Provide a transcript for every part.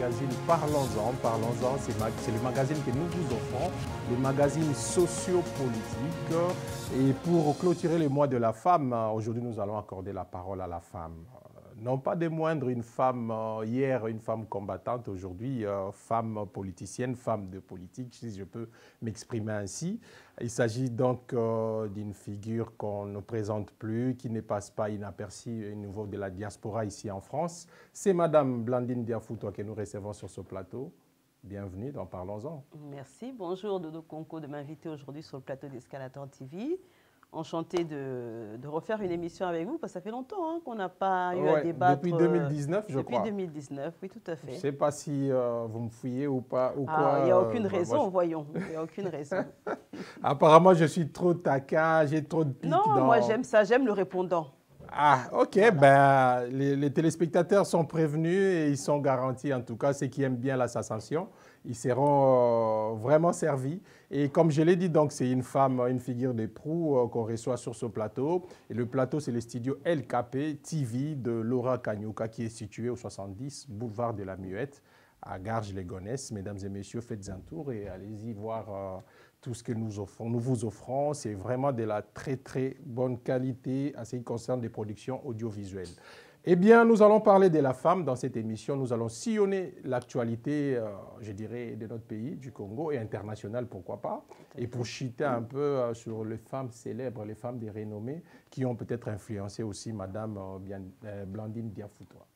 magazine Parlons-en. Parlons-en, c'est le magazine que nous vous offrons, le magazine socio-politique. Et pour clôturer le mois de la femme, aujourd'hui nous allons accorder la parole à la femme. Non pas des moindres, une femme, hier une femme combattante, aujourd'hui femme politicienne, femme de politique, si je peux m'exprimer ainsi. Il s'agit donc d'une figure qu'on ne présente plus, qui ne passe pas inaperçue au niveau de la diaspora ici en France. C'est Madame Blandine Diafoutoua que nous recevons sur ce plateau. Bienvenue dans Parlons-en. Merci. Bonjour Dodo Konko de m'inviter aujourd'hui sur le plateau d'Escalator TV. Enchantée de refaire une émission avec vous, parce que ça fait longtemps qu'on n'a pas eu à débattre. Depuis 2019, je crois. Depuis 2019, oui, tout à fait. Je ne sais pas si vous me fouillez ou pas. Ou quoi. Il n'y a aucune raison, voyons. Il n'y a aucune raison. Apparemment, je suis trop taquin, j'ai trop de pique. Non, moi j'aime ça, j'aime le répondant. Ah, ok. Voilà. Les téléspectateurs sont prévenus et ils sont garantis, en tout cas, ceux qui aiment bien l'assassination, ils seront vraiment servis. Et comme je l'ai dit, donc c'est une femme, une figure de proue qu'on reçoit sur ce plateau. Et le plateau, c'est le studio LKP TV de Laura Kanyuka qui est situé au 70 boulevard de la Muette à Garges-les-Gonesse. Mesdames et messieurs, faites un tour et allez-y voir tout ce que nous vous offrons. C'est vraiment de la très très bonne qualité en ce qui concerne les productions audiovisuelles. Eh bien, nous allons parler de la femme dans cette émission. Nous allons sillonner l'actualité, je dirais, de notre pays, du Congo et international, pourquoi pas. Et pour chuter un peu sur les femmes célèbres, les femmes des renommées qui ont peut-être influencé aussi Madame Blandine Diafoutoua.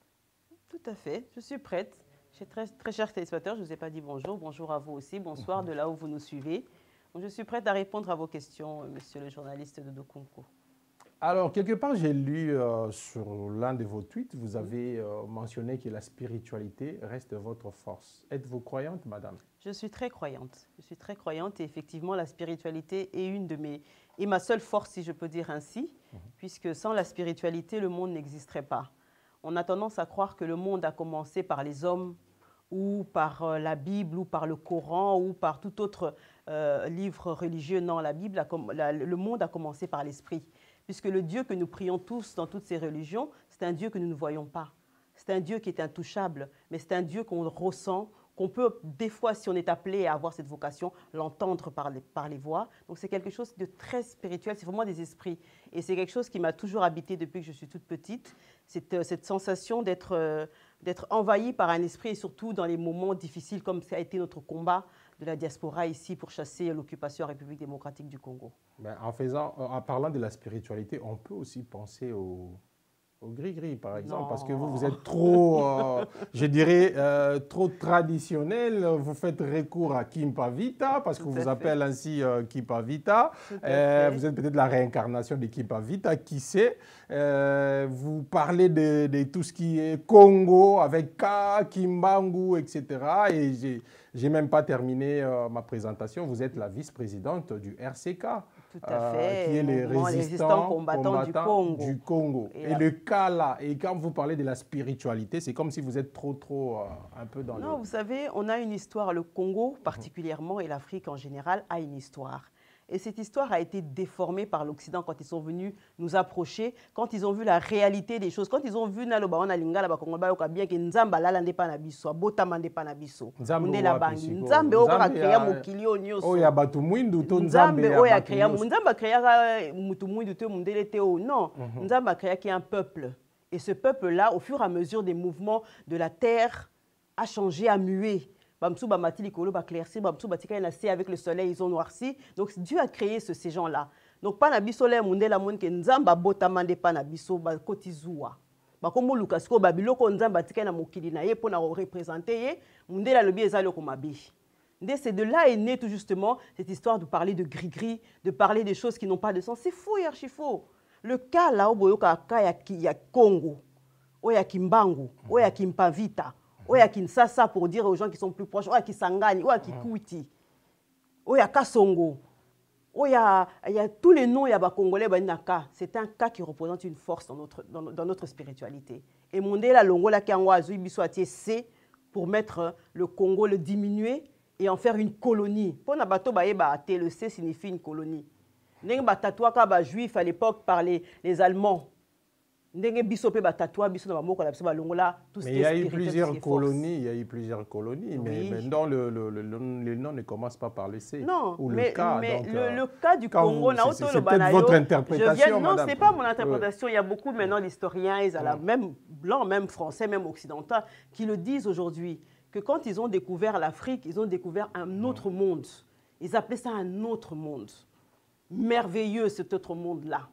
Tout à fait, je suis prête. Très chers téléspectateurs, je ne vous ai pas dit bonjour. Bonjour à vous aussi. Bonsoir de là où vous nous suivez. Donc, je suis prête à répondre à vos questions, monsieur le journaliste Dodo Konko. Alors, quelque part, j'ai lu sur l'un de vos tweets, vous avez mentionné que la spiritualité reste votre force. Êtes-vous croyante, madame? Je suis très croyante. Je suis très croyante et effectivement, la spiritualité est ma seule force, si je peux dire ainsi, puisque sans la spiritualité, le monde n'existerait pas. On a tendance à croire que le monde a commencé par les hommes ou par la Bible ou par le Coran ou par tout autre livre religieux. Non, le monde a commencé par l'esprit. Puisque le Dieu que nous prions tous dans toutes ces religions, c'est un Dieu que nous ne voyons pas. C'est un Dieu qui est intouchable, mais c'est un Dieu qu'on ressent, qu'on peut, des fois, si on est appelé à avoir cette vocation, l'entendre par les voix. Donc c'est quelque chose de très spirituel, c'est vraiment des esprits. Et c'est quelque chose qui m'a toujours habité depuis que je suis toute petite, cette sensation d'être envahi par un esprit, et surtout dans les moments difficiles, comme ça a été notre combat de la diaspora ici pour chasser l'occupation en République démocratique du Congo. Ben, en parlant de la spiritualité, on peut aussi penser au gris-gris, par exemple, parce que vous êtes trop, je dirais, trop traditionnel. Vous faites recours à Kimpa Vita, parce qu'on vous appelle ainsi Kimpa Vita. Vous êtes peut-être la réincarnation de Kimpa Vita, qui sait. Vous parlez de tout ce qui est Congo, avec Ka, Kimbangu, etc. Et je n'ai même pas terminé ma présentation. Vous êtes la vice-présidente du RCK. Tout à fait. Qui est les résistants combattants du Congo. Et le cas là, et quand vous parlez de la spiritualité, c'est comme si vous êtes trop un peu dans Non, vous savez, on a une histoire. Le Congo particulièrement et l'Afrique en général a une histoire. Et cette histoire a été déformée par l'Occident quand ils sont venus nous approcher, quand ils ont vu la réalité des choses, quand ils ont vu Naloba on a lingala ba Kongo ba bien que Nzamba la lande pa na biso, botama nde pa na biso. Nde la bangi Nzambe o ka créer mokili o nyoso. O ya batu mwindu to Nzambe o ya créer Nzamba créer mutu mwindu te mundele te o non. Nzamba créer qui est un peuple. Et ce peuple là au fur et à mesure des mouvements de la terre a changé, a mué. Bamsou Bamati Likolo Baklersi, Bamsou Batika Nassé avec le soleil, ils ont noirci. Donc Dieu a créé ces gens-là. Donc Panabiso le Mundela Monde que Nzamba Botamande Panabiso Bakotizua. Bakombo Lukasko Babiloko Nzamba Tika na Mokili na ye pour représenter ye Mundela Lobi Ezalo Komabi. C'est de là est née tout justement cette histoire de parler de gris-gris, de parler des choses qui n'ont pas de sens. C'est faux et archi faux. Le cas là, Oboyoka ya Congo, Oya Kimbangu, Oya Kimpavita. Oya Kinsasa pour dire aux gens qui sont plus proches, Oya Kisangani, Oya Kikuiti, Oya Kasongo, Oya, il y a tous les noms, il y a Congolais, c'est un cas qui représente une force dans notre spiritualité. Et Mondela Longola Kiangwazu Biswati, c'est pour mettre le Congo, le diminuer et en faire une colonie. Pour Nabato Baeba, le C signifie une colonie. Nenga Tatouaka Juif à l'époque par les Allemands. Mais il y a eu plusieurs colonies, mais maintenant le nom ne commence pas par le C. Non, ou mais, le cas du Congo, c'est peut-être votre interprétation, non, ce n'est n'est pas mon interprétation. Il y a beaucoup maintenant d'historiens, même blancs, même français, même occidentaux, qui le disent aujourd'hui, que quand ils ont découvert l'Afrique, ils ont découvert un autre monde. Ils appelaient ça un autre monde. Merveilleux, cet autre monde-là.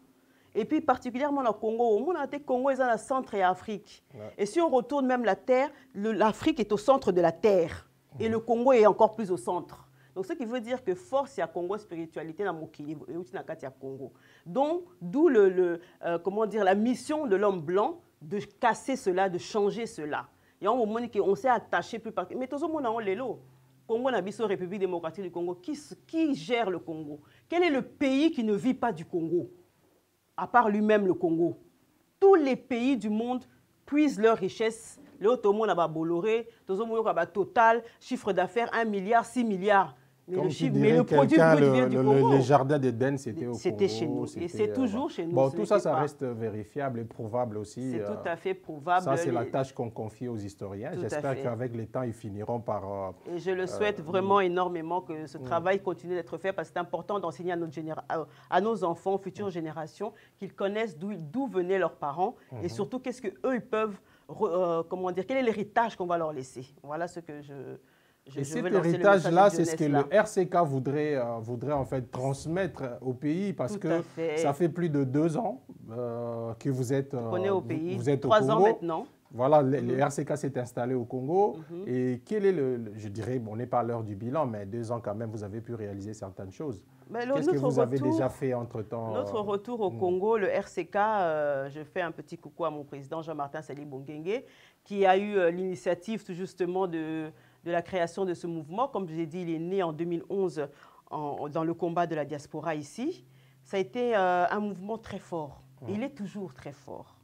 Et puis, particulièrement dans le Congo, le Congo est dans le centre et l'Afrique. Ouais. Et si on retourne même la Terre, l'Afrique est au centre de la Terre. Et le Congo est encore plus au centre. Donc, ce qui veut dire que force, il y a Congo, spiritualité dans mon Kili, et aussi dans le Congo. Donc, d'où comment dire, la mission de l'homme blanc de casser cela, de changer cela. Il y a un moment où on s'est attaché plus particulièrement. Mais tout le monde a un lélo. Congo, la République démocratique du Congo. Qui gère le Congo? Quel est le pays qui ne vit pas du Congo? À part lui-même, le Congo. Tous les pays du monde puisent leurs richesses. Le Otomo n'a pas Bolloré, Total, chiffre d'affaires 1 milliard, 6 milliards. Mais le produit brut vient du Congo. Le jardin d'Éden, c'était au Congo. C'était chez nous. Et c'est toujours chez nous. Bon, tout ça, ça reste vérifiable et prouvable aussi. C'est tout à fait prouvable. Ça, c'est la tâche qu'on confie aux historiens. J'espère qu'avec le temps, ils finiront par... et je le souhaite vraiment énormément que ce travail continue d'être fait parce que c'est important d'enseigner à nos enfants, futures générations, qu'ils connaissent d'où venaient leurs parents et surtout qu'est-ce qu'eux, ils peuvent... comment dire, quel est l'héritage qu'on va leur laisser. Voilà ce que et cet héritage-là, c'est ce que le RCK voudrait en fait transmettre au pays parce que ça fait plus de 2 ans que vous êtes au pays. Vous êtes 3 ans maintenant. Voilà, le RCK s'est installé au Congo. Et quel est je dirais, bon, on n'est pas à l'heure du bilan, mais 2 ans quand même, vous avez pu réaliser certaines choses. Qu'est-ce que vous avez déjà fait entre-temps? Notre retour au Congo, le RCK, je fais un petit coucou à mon président Jean-Martin Sali Bonguengue, qui a eu l'initiative tout justement de la création de ce mouvement. Comme je l'ai dit, il est né en 2011 dans le combat de la diaspora ici. Ça a été un mouvement très fort. Il est toujours très fort.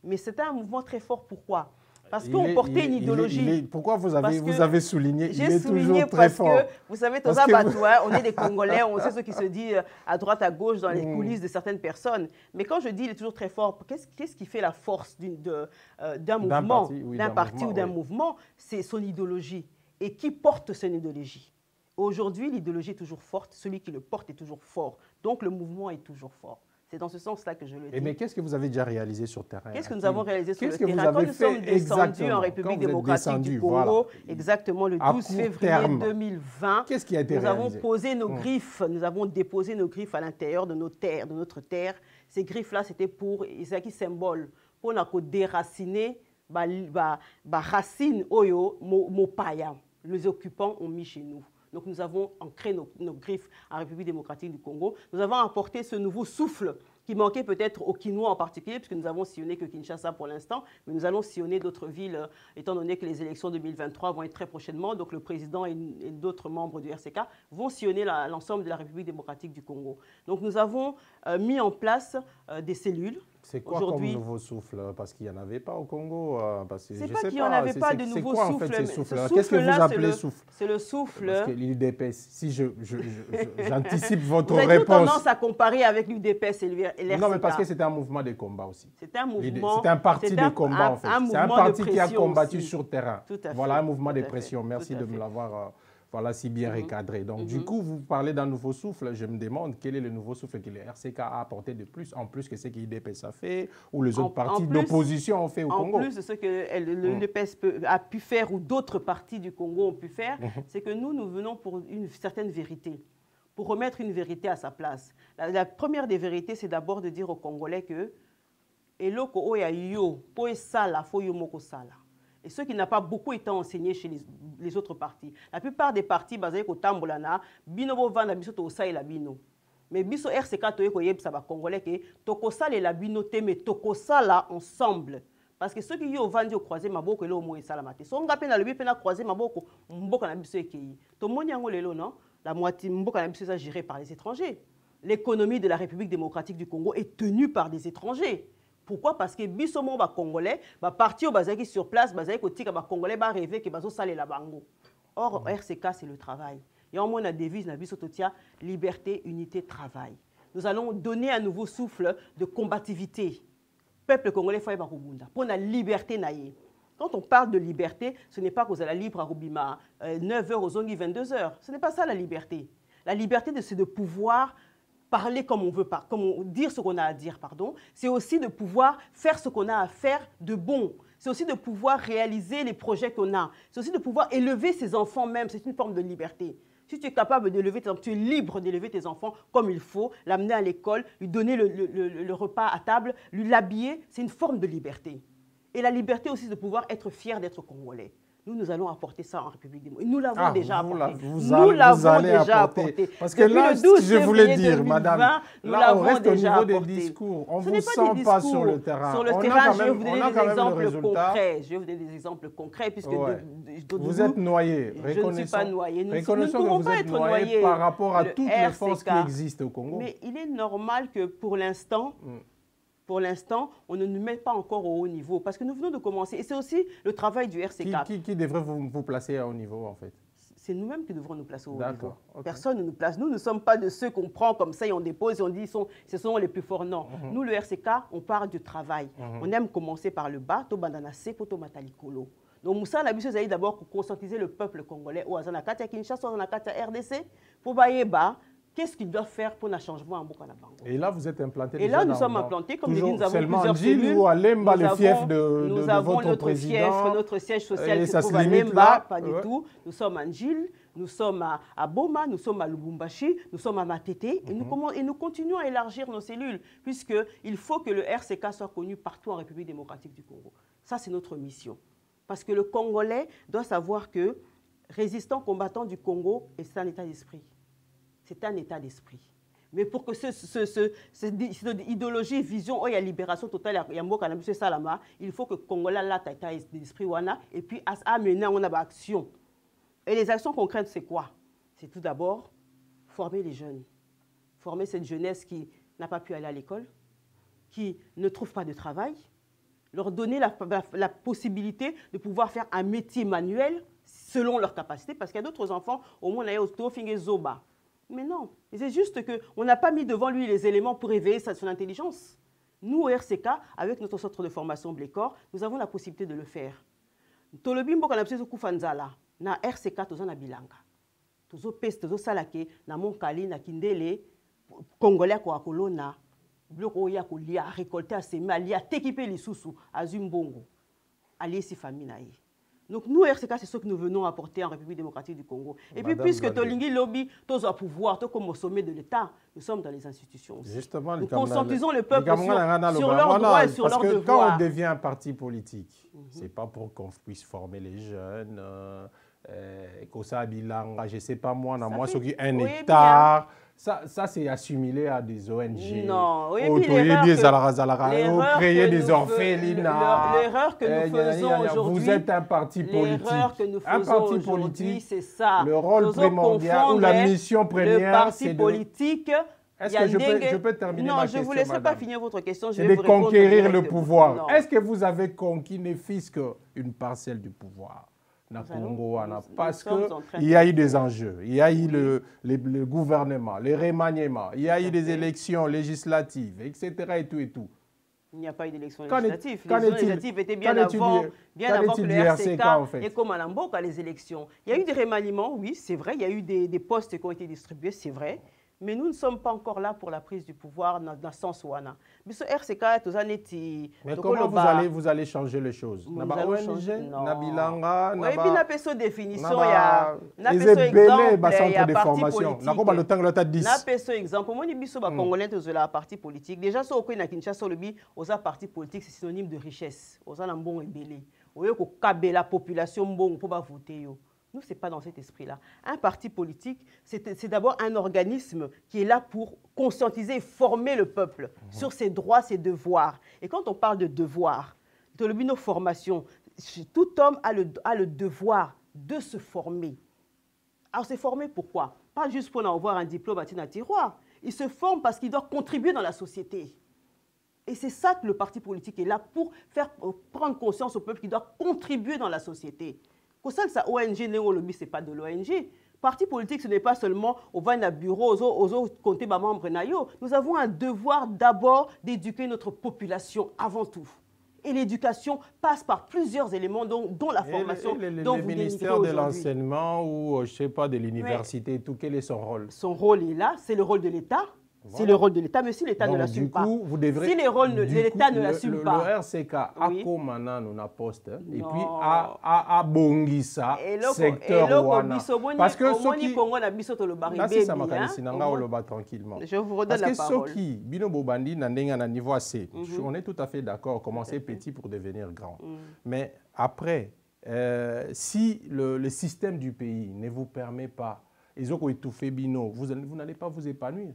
Mais c'était un mouvement très fort, pourquoi? Parce qu'on portait une idéologie. Pourquoi vous avez souligné? Il est souligné toujours très fort. Que, vous savez, dans un bateau, on est des Congolais, on sait ce qui se dit à droite, à gauche, dans les coulisses de certaines personnes. Mais quand je dis il est toujours très fort, qu'est-ce qui fait la force d'un mouvement, d'un parti ou d'un mouvement? C'est son idéologie. Et qui porte son idéologie? Aujourd'hui, l'idéologie est toujours forte, celui qui le porte est toujours fort. Donc le mouvement est toujours fort. C'est dans ce sens-là que je le dis. Mais qu'est-ce que vous avez déjà réalisé sur le terrain? Qu'est-ce que nous avons réalisé sur le terrain? Quand nous sommes descendus en République démocratique du Congo, exactement le 12 février 2020, qu'est-ce qui a été réalisé? Nous avons posé nos griffes, nous avons déposé nos griffes à l'intérieur de nos terres, de notre terre. Ces griffes-là, c'était pour Isaki symbole, pour nous déraciner, racine oyo mopaya. Les occupants ont mis chez nous. Donc nous avons ancré nos griffes en République démocratique du Congo. Nous avons apporté ce nouveau souffle qui manquait peut-être au Kinois en particulier, puisque nous avons sillonné que Kinshasa pour l'instant, mais nous allons sillonner d'autres villes, étant donné que les élections 2023 vont être très prochainement. Donc le président et d'autres membres du RCK vont sillonner l'ensemble de la République démocratique du Congo. Donc nous avons mis en place des cellules. C'est quoi comme nouveau souffle? Parce qu'il n'y en avait pas au Congo. C'est pas qu'il n'y en avait pas de nouveau souffle. En fait, ce souffle-là? Qu'est-ce que vous appelez souffle? C'est le souffle. Parce que l'UDPS, si j'anticipe votre réponse. Vous avez tendance à comparer avec l'UDPS et l'RCK. Non, mais parce que c'était un mouvement de combat aussi. C'était un mouvement. C'était un parti de combat en fait. C'est un parti qui a combattu sur terrain. Tout à fait. Voilà un mouvement de pression. Merci de me l'avoir si bien recadré. Donc, du coup, vous parlez d'un nouveau souffle. Je me demande quel est le nouveau souffle que le RCK a apporté de plus, en plus que ce que l'UDPS a fait ou les autres partis d'opposition ont fait au Congo. En plus de ce que l'UDPS a pu faire ou d'autres partis du Congo ont pu faire, c'est que nous venons pour une certaine vérité, pour remettre une vérité à sa place. La première des vérités, c'est d'abord de dire aux Congolais que eloko oya yo po esala fo yo moko sala. Et ce qui n'a pas beaucoup été enseigné chez les autres partis. La plupart des partis basés au Tambolana, binobo vanda biso to sa la bino. Mais biso RCK to yeko yeb saba Congolais que toko sala la bino te mais toko sala ensemble. Parce que ceux qui ont vendu au croisé maboko et l'homo et salamate. Si on a peine à le peine à croiser maboko, mboka na biso ekei. To moni yango lelo non, la moitié mboka na biso est gérée par les étrangers. L'économie de la République démocratique du Congo est tenue par des étrangers. Pourquoi? Parce que bisomo ba Congolais, ba parti au bazaki sur place, bazaki kotika ba Congolais ba rêver que bazo salé la bango. Or RCK c'est le travail. Et en moins la devise na biso totia liberté, unité, travail. Nous allons donner un nouveau souffle de combativité. peuple congolais faut pour la liberté naïe. Quand on parle de liberté, ce n'est pas que vous allez libre à Rubima 9h aux 22h. Ce n'est pas ça la liberté. La liberté, c'est de pouvoir parler comme on veut, dire ce qu'on a à dire, pardon. C'est aussi de pouvoir faire ce qu'on a à faire de bon. C'est aussi de pouvoir réaliser les projets qu'on a. C'est aussi de pouvoir élever ses enfants même. C'est une forme de liberté. Si tu es capable d'élever tes enfants, tu es libre d'élever tes enfants comme il faut, l'amener à l'école, lui donner le repas à table, lui l'habiller, c'est une forme de liberté. Et la liberté aussi de pouvoir être fier d'être congolais. Nous allons apporter ça en République démocratique. Nous l'avons déjà apporté. Nous l'avons déjà apporté. Parce que là, je voulais dire, madame, là, on reste au niveau des discours. On ne vous sent pas sur le terrain. Sur le terrain, je vais vous donner des exemples concrets. Je vais vous donner des exemples concrets, puisque vous êtes noyé. Je ne suis pas noyé. Nous ne pouvons pas être noyés par rapport à toutes les forces qui existent au Congo. Mais il est normal que pour l'instant, on ne nous met pas encore au haut niveau parce que nous venons de commencer. Et c'est aussi le travail du RC4. Qui devrait vous placer au haut niveau, en fait? C'est nous-mêmes qui devrons nous placer au haut niveau. Okay. Personne ne nous place. Nous ne sommes pas de ceux qu'on prend comme ça et on dépose et on dit ce sont les plus forts. Non. Nous, le RCK, on part du travail. On aime commencer par le bas. Tobandana sepo matalikolo. Donc, Moussa, la mission, c'est d'abord conscientiser le peuple congolais ou à Zanakata Kinshasa ou à Zanakata RDC pour Bayeba. Qu'est-ce qu'ils doivent faire pour un changement en Bokanabango? Et là, vous êtes implanté. Et là, nous sommes implantés. Comme je dis, nous avons plusieurs cellules. Ou à Lemba, le fief de avons votre président. Fief, notre siège social qui se trouve à Lemba, pas du tout. Nous sommes à Njil, nous sommes à Boma, nous sommes à Lubumbashi, nous sommes à Matete. Et nous continuons à élargir nos cellules, puisqu'il faut que le RCK soit connu partout en République démocratique du Congo. Ça, c'est notre mission. Parce que le Congolais doit savoir que résistant, combattant du Congo, c'est un état d'esprit. C'est un état d'esprit. Mais pour que cette idéologie, vision, il y a libération totale, il y a il faut que le Congolais ait un état d'esprit et puis amener on a action. Et les actions concrètes, c'est quoi? C'est tout d'abord former les jeunes. Former cette jeunesse qui n'a pas pu aller à l'école, qui ne trouve pas de travail, leur donner la possibilité de pouvoir faire un métier manuel selon leurs capacités, parce qu'il y a d'autres enfants, au moins, il y a Zoba. Mais non, c'est juste qu'on n'a pas mis devant lui les éléments pour éveiller son intelligence. Nous, au RCK, avec notre centre de formation Blécor, nous avons la possibilité de le faire. Tolobimbo kana psezo kufanzala na RCK toza na bilanga. Tozo peste tozo salake na Monkali na Kindele Congolais ko akolona bloko ya ko lia récolter à semer alia t'équiper les sous à Zumbongo. Allier si famille naïe. Donc nous, RCK, c'est ce que nous venons apporter en République démocratique du Congo. Et puis, puisque Tolingi Lobby, tous au pouvoir, tous comme au sommet de l'État, nous sommes dans les institutions aussi. Justement, nous conscientisons le peuple sur leurs droits et sur leurs devoirs. Parce que quand on devient un parti politique, ce n'est pas pour qu'on puisse former les jeunes, Kosa Bilanga, je ne sais pas moi, ceux qui un hectare. Ça c'est assimilé à des ONG. Non, oui, créer des orphelinats. L'erreur que nous faisons aujourd'hui. Vous êtes un parti politique. L'erreur que nous faisons aujourd'hui, c'est ça. Le rôle primordial ou la mission première, c'est de... Le parti politique... Est-ce que je peux terminer ma question, non, je ne vous laisserai pas finir votre question. C'est de conquérir le pouvoir. Est-ce que vous avez conquis ne fût-ce qu'une parcelle du pouvoir? Parce qu'il y a eu des enjeux, il y a eu le gouvernement, le remaniement, il y a eu des élections législatives, etc. et tout. Il n'y a pas eu d'élection législative. Les élections législatives étaient bien avant que le RCK et comme à Lamboka, les élections. Il y a eu des remaniements, oui, c'est vrai. Il y a eu des postes qui ont été distribués, c'est vrai. Mais nous ne sommes pas encore là pour la prise du pouvoir dans le sens où on a. Mais ce RCK, mais comment vous allez changer les choses? Nous allons changer. Nabilanga, oui, et puis, n'a pas de définition, il y a exemple, formation. N'a pas le temps de 10. N'a pas exemple. Moi, je suis congolais de la partie politique. Déjà, ce qu'on a Kinshasa, le parti politique, c'est synonyme de richesse. Aux a un bon ébélé. Au lieu que la population bon pour voter. Nous, ce n'est pas dans cet esprit-là. Un parti politique, c'est d'abord un organisme qui est là pour conscientiser et former le peuple sur ses droits, ses devoirs. Et quand on parle de devoirs, de nos formations, tout homme a le devoir de se former. Alors, se former pourquoi? Pas juste pour avoir un diplôme à un tiroir. Il se forme parce qu'il doit contribuer dans la société. Et c'est ça que le parti politique est là pour faire prendre conscience au peuple qui doit contribuer dans la société. Pour ça, ONG, ce n'est pas de l'ONG. Parti politique, ce n'est pas seulement au bureau, aux compter ma membre nayo. Nous avons un devoir d'abord d'éduquer notre population avant tout. Et l'éducation passe par plusieurs éléments, dont la formation, dont le ministère de l'enseignement ou, je ne sais pas, de l'université, tout, quel est son rôle? Son rôle est là, c'est le rôle de l'État. Voilà. C'est le rôle de l'État, mais si l'État ne l'assume pas, vous devrez, si l'État ne l'assume pas... Le RCK a komana nous poste, et puis a bongisa secteur wana. Parce que ceux qui... tranquillement. Je vous redonne la parole. Parce que ceux qui, bino bobandi na niveau assez, on est tout à fait d'accord, commencer petit pour devenir grand. Mais après, si le système du pays ne vous permet pas, ils ont étouffé Bino, vous n'allez pas vous épanouir.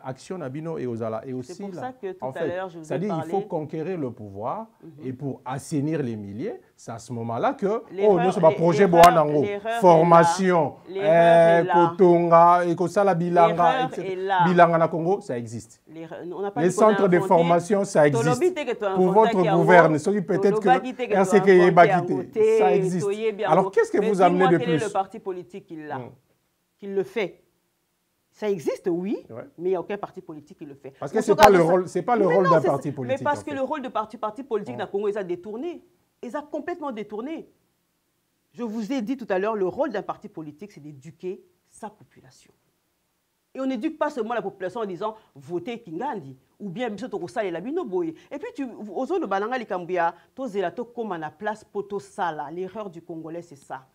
Action à Bino et aux ala. Et aussi, c'est pour ça que tout à l'heure, je vous ai parlé. C'est-à-dire qu'il faut conquérir le pouvoir et pour assainir les milliers, c'est à ce moment-là que, nous sommes un projet Boanango, formation, Kotonga, Ekosala Bilanga, Bilanga na Congo, ça existe. Les centres de formation, ça existe. Pour votre gouvernement, ceux qui peut-être que RCK ça existe. Alors qu'est-ce que vous amenez de plus? Quel est le parti politique qu'il le fait? Ça existe, oui, mais il n'y a aucun parti politique qui le fait. Parce que ce n'est pas le rôle d'un parti politique. Mais parce que le rôle de parti politique dans le Congo, ils ont détourné. Ils ont complètement détourné. Je vous ai dit tout à l'heure, le rôle d'un parti politique, c'est d'éduquer sa population. Et on n'éduque pas seulement la population en disant « votez Kingandi » ou bien « biso et la binoboye ». Et puis, aux autres, le balanga li kambia, to zelato koma na place poto sala. L'erreur du Congolais, c'est ça.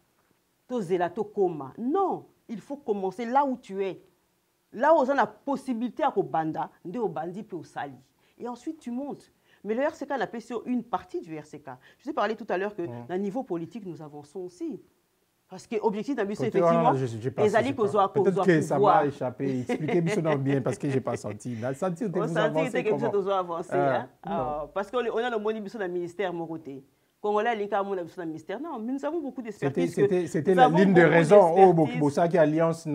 To zelato koma. Non, il faut commencer là où tu es. Là où on a la possibilité à banda, de au bandi puis au sali. Et ensuite, tu montes. Mais le RCK n'a pas sur une partie du RCK. Je vous ai parlé tout à l'heure que d'un niveau politique, nous avançons aussi. Parce que l'objectif d'un bus, effectivement, les alliés peut-être que ça m'a échappé. Expliquez-moi bien parce que je n'ai pas senti. Senti que vous avancez comment? Parce qu'on a le monibus dans le ministère Moroté. Congolais, le ministère. Non, mais nous avons beaucoup d'expertise. C'était la ligne de raison au Bokibosaki Alliance,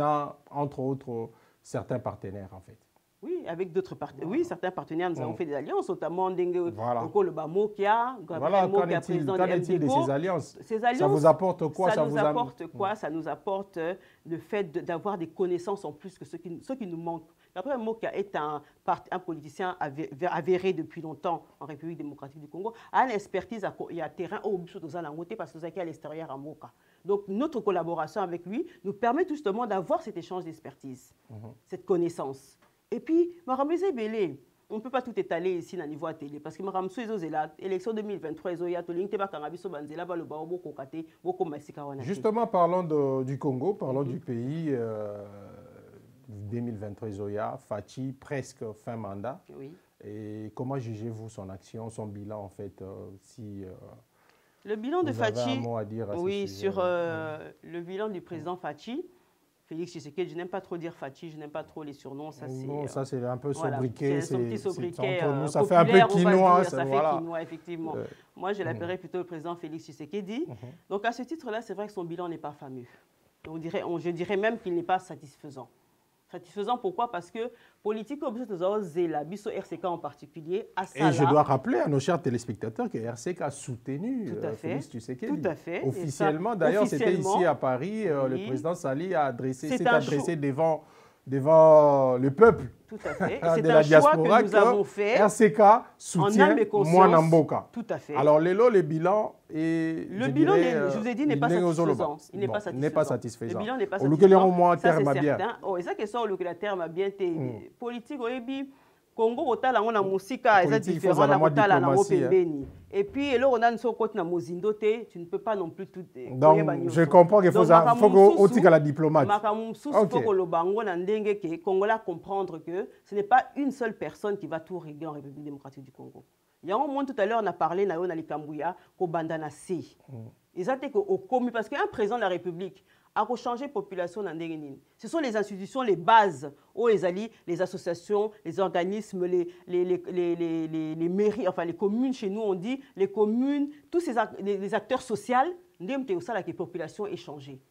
entre autres, certains partenaires, en fait. Oui, avec d'autres partenaires. Oui, certains partenaires, nous avons fait des alliances, notamment le Bamokia, qu'en est-il de ces alliances? Ça vous apporte quoi? Ça nous apporte quoi? Ça nous apporte le fait d'avoir des connaissances en plus que ceux qui nous manquent. Après, Mokia est un politicien avéré depuis longtemps en République démocratique du Congo, a une expertise, il y a terrain au bout de Zanangote parce que vous êtes à l'extérieur à Moka. Donc, notre collaboration avec lui nous permet justement d'avoir cet échange d'expertise, cette connaissance. Et puis, Maramese Belé, on ne peut pas tout étaler ici dans le niveau à télé parce que Maramso est là, élection 2023, justement, parlons du Congo, parlons du pays. 2023, Zoya, Fachi, presque fin mandat. Oui. Et comment jugez-vous son action, son bilan en fait le bilan de Fachi, un mot à dire à oui, sur le bilan du président Fachi, Félix Tshisekedi, je n'aime pas trop dire Fachi, je n'aime pas trop les surnoms. Ça, c'est un peu sobriquet. C'est un petit sobriquet. Ça fait un peu quinoa. Ça fait quinoa, effectivement. Moi, je l'appellerais plutôt le président Félix Tshisekedi. Donc, à ce titre-là, c'est vrai que son bilan n'est pas fameux. Je dirais même qu'il n'est pas satisfaisant. Satisfaisant, pourquoi? Parce que politique, la biso RCK en particulier, et je dois rappeler à nos chers téléspectateurs que RCK a soutenu Félix Tshisekedi. Tout à fait. Officiellement, d'ailleurs, c'était ici à Paris, le président Sali s'est adressé devant le peuple. Tout à fait. C'est un choix que nous avons fait. RCK soutient Mwanamboka. Tout à fait. Alors, le bilan est... Le bilan, je vous ai dit, n'est pas satisfaisant. Il n'est pas satisfaisant. Le bilan n'est pas satisfaisant. Ça, c'est certain. Oh, et ça, que ça, le terme a bien été politique. Congo otala ngona musika est différent na otala na pembeni. Et puis là on a une côté na mozindo te, tu ne peux pas non plus tout. Donc je comprends qu'il faut que la diplomate. Il faut que le bango na ndenge que Congolais comprendre que ce n'est pas une seule personne qui va tout régler en République démocratique du Congo. Il y a un moment tout à l'heure on a parlé na Likambouya ko bandana C. Ils ont été au commis parce qu'un président de la République a changé la population dans les... Ce sont les institutions, les bases, les associations, les organismes, les mairies, enfin les communes, chez nous on dit, les communes, tous les acteurs sociaux, la population est changée.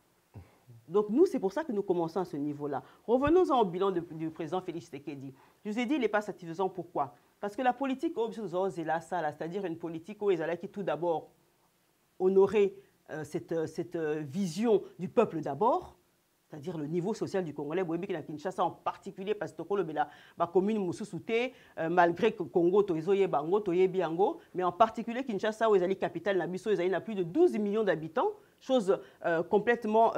Donc nous, c'est pour ça que nous commençons à ce niveau-là. Revenons au bilan du président Félix Tshisekedi. Je vous ai dit, il n'est pas satisfaisant. Pourquoi? Parce que la politique, c'est-à-dire une politique où ils qui tout d'abord honorer cette vision du peuple d'abord, c'est-à-dire le niveau social du Congolais, à Kinshasa en particulier, parce que la commune Moussouté, malgré que Congo, mais en particulier Kinshasa, où ils allaient capitale, ils ont plus de 12 millions d'habitants, chose complètement,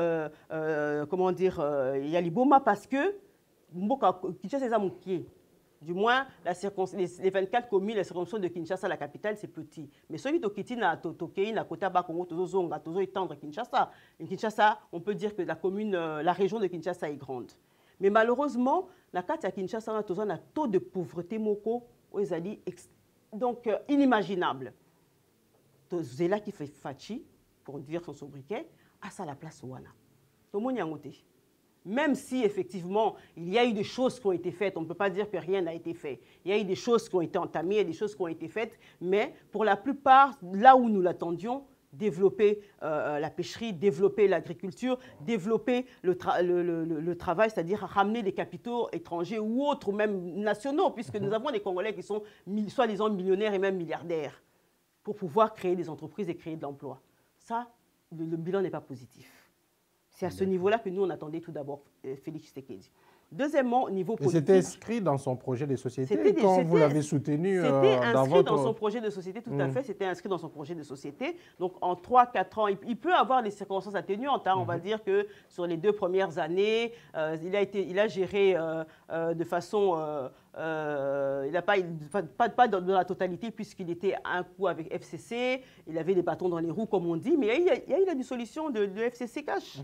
comment dire, il y a l'Iboma parce que Kinshasa, c'est un du moins, les 24 communes, les circonscriptions de Kinshasa, la capitale, c'est petit. Mais celui de Kitina, Tokei, Nakota, Bakongo, Tozozonga, Tozo étendre Kinshasa. Et Kinshasa, on peut dire que la région de Kinshasa est grande. Mais malheureusement, la carte à Kinshasa, on a un taux de pauvreté moko, donc inimaginable. C'est là qui fait Fachi, pour dire son sobriquet, à ça la place Ouana. Tout le monde y a noté. Même si, effectivement, il y a eu des choses qui ont été faites, on ne peut pas dire que rien n'a été fait. Il y a eu des choses qui ont été entamées, il y a des choses qui ont été faites, mais pour la plupart, là où nous l'attendions, développer la pêcherie, développer l'agriculture, développer le travail, c'est-à-dire ramener des capitaux étrangers ou autres, ou même nationaux, puisque nous avons des Congolais qui sont soi-disant millionnaires et même milliardaires, pour pouvoir créer des entreprises et créer de l'emploi. Ça, le bilan n'est pas positif. C'est à ce niveau-là que nous, on attendait tout d'abord Félix Tshisekedi. Deuxièmement, au niveau politique... C'était inscrit dans son projet de société quand vous l'avez soutenu dans votre... C'était inscrit dans son projet de société, tout à fait. C'était inscrit dans son projet de société. Donc, en 3-4 ans, il peut avoir des circonstances atténuantes. Hein. On va dire que sur les 2 premières années, il a géré de façon... il n'a pas dans la totalité, puisqu'il était à un coup avec FCC. Il avait des bâtons dans les roues, comme on dit. Mais il y a eu la dissolution de FCC Cash.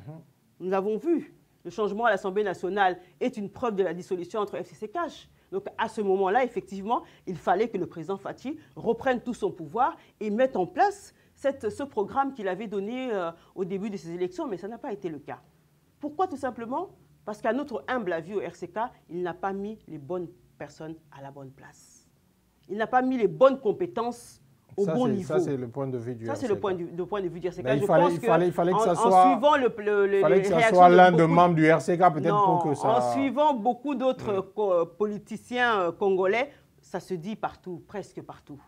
Nous l'avons vu. Le changement à l'Assemblée nationale est une preuve de la dissolution entre FCC Cash. Donc, à ce moment-là, effectivement, il fallait que le président Fachi reprenne tout son pouvoir et mette en place ce programme qu'il avait donné au début de ces élections, mais ça n'a pas été le cas. Pourquoi? Tout simplement parce qu'à notre humble avis au RCK, il n'a pas mis les bonnes personnes à la bonne place. Il n'a pas mis les bonnes compétences au bon niveau. Ça, c'est le point de vue du RCK. Ça, c'est le point de vue du RCK. Il fallait que ça soit, soit l'un des membres du RCK, peut-être pour que ça... En suivant beaucoup d'autres politiciens congolais, ça se dit partout, presque partout,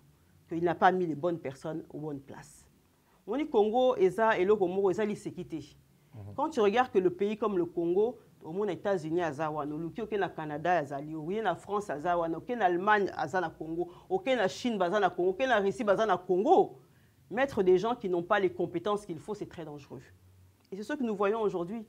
qu'il n'a pas mis les bonnes personnes aux bonnes places. On dit Congo, Eza et le Congo, Eza, il s'est quitté. Quand tu regardes que le pays comme le Congo, au monde des États-Unis, au Canada, au France, au Allemagne, au Congo, au Chine, au Congo, au Russie, au Congo, mettre des gens qui n'ont pas les compétences qu'il faut, c'est très dangereux. Et c'est ce que nous voyons aujourd'hui.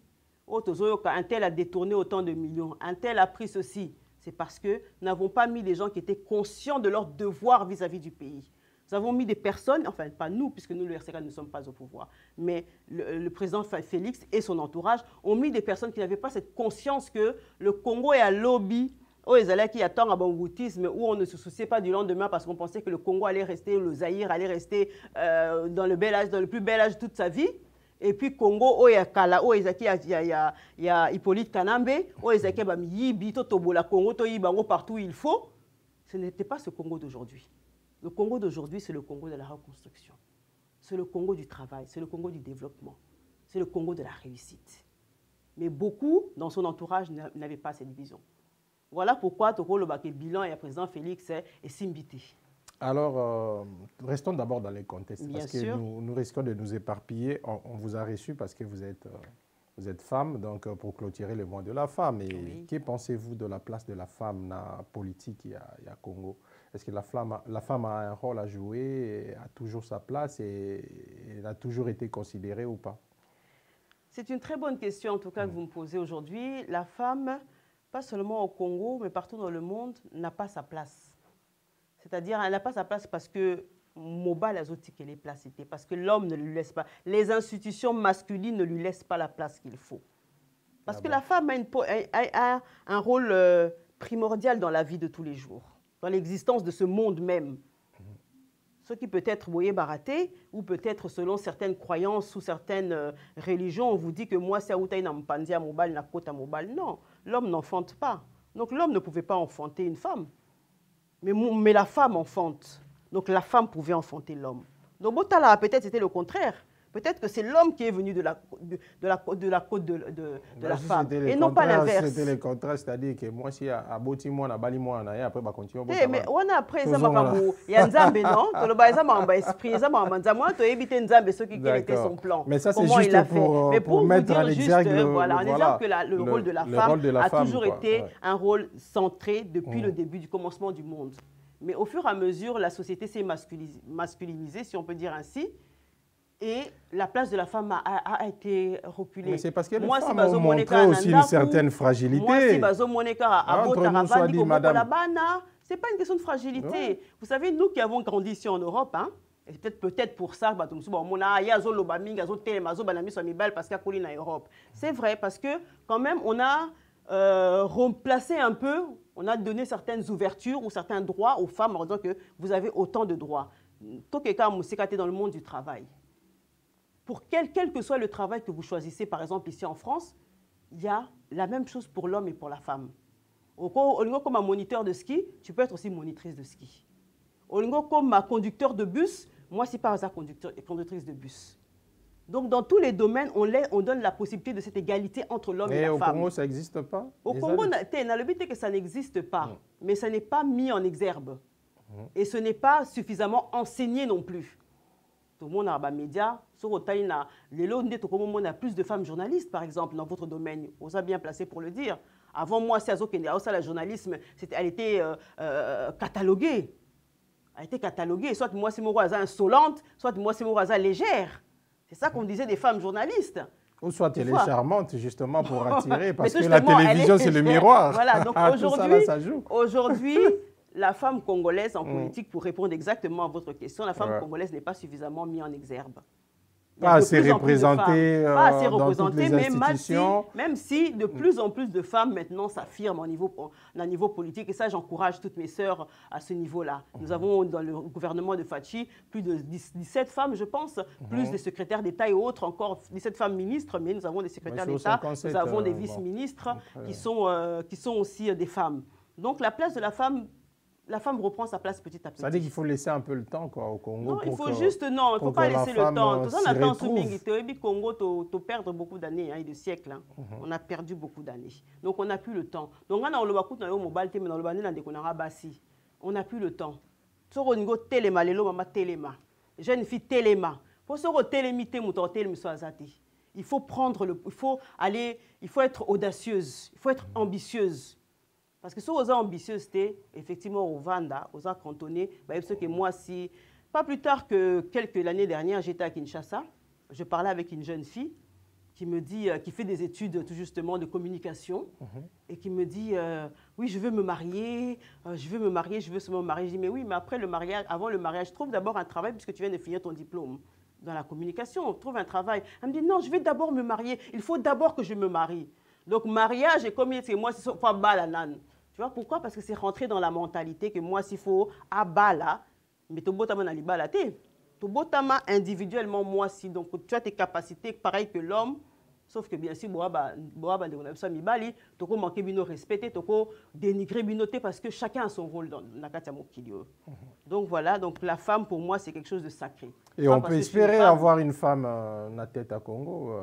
Un tel a détourné autant de millions, un tel a pris ceci. C'est parce que nous n'avons pas mis des gens qui étaient conscients de leur devoir vis-à-vis du pays. Nous avons mis des personnes, enfin pas nous, puisque nous, le RCK, ne sommes pas au pouvoir, mais le président Félix et son entourage ont mis des personnes qui n'avaient pas cette conscience que le Congo est un lobby, où qui attend un bangoutisme, où on ne se souciait pas du lendemain parce qu'on pensait que le Congo allait rester, le Zaïre allait rester dans le plus bel âge toute sa vie. Et puis Congo, où il y a Kala, où il y a Hippolyte Kanambe, où il y a Yibi, Totobola, Congo, Toyibango, partout où il faut. Ce n'était pas ce Congo d'aujourd'hui. Le Congo d'aujourd'hui, c'est le Congo de la reconstruction. C'est le Congo du travail, c'est le Congo du développement, c'est le Congo de la réussite. Mais beaucoup, dans son entourage, n'avaient pas cette vision. Voilà pourquoi Tokolo Baké Bilan et le président Félix est Simbité. Alors, restons d'abord dans les contextes, Bien parce sûr. que nous risquons de nous éparpiller. On vous a reçu parce que vous êtes femme, donc pour clôturer le mois de la femme. Et oui. Que pensez-vous de la place de la femme dans la politique il y a Congo? Est-ce que la femme a un rôle à jouer, a toujours sa place et elle a toujours été considérée ou pas? C'est une très bonne question, en tout cas, que vous me posez aujourd'hui. La femme, pas seulement au Congo, mais partout dans le monde, n'a pas sa place. C'est-à-dire, elle n'a pas sa place parce que Mobile Azotique, elle est placée, parce que l'homme ne lui laisse pas. Les institutions masculines ne lui laissent pas la place qu'il faut. Parce que la femme a un rôle primordial dans la vie de tous les jours, dans l'existence de ce monde même. Ce qui peut être voyez baraté, ou peut-être selon certaines croyances ou certaines religions, on vous dit que moi, c'est Aoutaï Nampandia Mobile, Nakota Mobile. Non, l'homme n'enfante pas. Donc l'homme ne pouvait pas enfanter une femme. Mais la femme enfante. Donc la femme pouvait enfanter l'homme. Donc Botala, peut-être c'était le contraire. Peut-être que c'est l'homme qui est venu de la côte de la femme, et non pas l'inverse. C'était le contraire, c'est-à-dire que moi, si à Boti, moi, à Bali, moi, et après, continuer. Mais on a après, ça il y a Nzambe, non? Tu le bas, ça m'a esprit, ça m'a Nzambe, tu as évité Nzambe, ce qui était son plan. Mais ça, c'est juste pour mettre en exergue, voilà, en disant que le rôle de la femme a toujours été un rôle centré depuis le début du commencement du monde. Mais au fur et à mesure, la société s'est masculinisée, si on peut dire ainsi. Et la place de la femme a été reculée. Mais c'est parce que les femmes ont montré aussi une certaine fragilité. Moi, si Bazo Moneka a c'est pas une question de fragilité. Ouais. Vous savez, nous qui avons grandi ici en Europe, hein, et peut-être pour ça, c'est vrai, parce que quand même, on a remplacé un peu, on a donné certaines ouvertures ou certains droits aux femmes en disant que vous avez autant de droits. Tout quelqu'un dans le monde du travail. Pour quel que soit le travail que vous choisissez, par exemple ici en France, il y a la même chose pour l'homme et pour la femme. Comme un moniteur de ski, tu peux être aussi monitrice de ski. Comme un conducteur de bus, moi, c'est pas un conductrice de bus. Donc, dans tous les domaines, on donne la possibilité de cette égalité entre l'homme et la femme. Mais au Congo, ça n'existe pas? Au Congo, le but est que ça n'existe pas, mais ça n'est pas mis en exergue. Et ce n'est pas suffisamment enseigné non plus. Tout le monde a des médias. On a plus de femmes journalistes, par exemple, dans votre domaine. Vous êtes bien placé pour le dire. Avant moi, le journalisme, elle était cataloguée. Elle était cataloguée. Soit moi, c'est mon insolente, soit moi, c'est mon légère. C'est ça qu'on disait des femmes journalistes. Ou soit elle est charmante, justement, pour attirer, parce que la télévision, c'est le miroir. Voilà, donc aujourd'hui, la femme congolaise en politique, pour répondre exactement à votre question, la femme congolaise n'est pas suffisamment mise en exergue. Pas assez représentée dans toutes les institutions. Même si de plus en plus de femmes maintenant s'affirment au niveau politique. Et ça, j'encourage toutes mes sœurs à ce niveau-là. Nous avons dans le gouvernement de Fachi plus de 17 femmes, je pense, plus des secrétaires d'État et autres, encore 17 femmes ministres, mais nous avons des secrétaires d'État, nous avons des vice-ministres qui sont aussi des femmes. Donc la place de la femme reprend sa place petit à petit. Ça veut dire qu'il faut laisser un peu le temps au Congo. Non, il faut pas laisser le temps. Tout ça, on attend au Congo, tu perds beaucoup d'années et de siècles. Hein. On a perdu beaucoup d'années. Donc, on n'a plus le temps. Donc, on n'a plus le temps. Jeune fille téléma. Il faut être audacieuse, il faut être ambitieuse. Parce que si vous êtes ambitieuse, effectivement, au Vanda, aux cantonnés, que moi, si, pas plus tard que l'année dernière, j'étais à Kinshasa, je parlais avec une jeune fille qui me dit, qui fait des études tout justement de communication, et qui me dit, oui, je veux me marier, je veux me marier. Je dis, mais oui, mais après le mariage, avant le mariage, trouve d'abord un travail puisque tu viens de finir ton diplôme dans la communication, trouve un travail. Elle me dit, non, je vais d'abord me marier, il faut d'abord que je me marie. Donc, mariage, et comme il dit, moi, c'est pas balanan. Tu vois pourquoi? Parce que c'est rentré dans la mentalité que moi, s'il faut abala, mais tu botama individuellement, moi, si. Donc, tu as tes capacités pareilles que l'homme, sauf que bien sûr, tu peux manquer de respect, tu peux dénigrer binoté parce que chacun a son rôle dans la Katiamokilio. Donc, voilà, donc la femme, pour moi, c'est quelque chose de sacré. Et on peut espérer avoir une femme à tête à Congo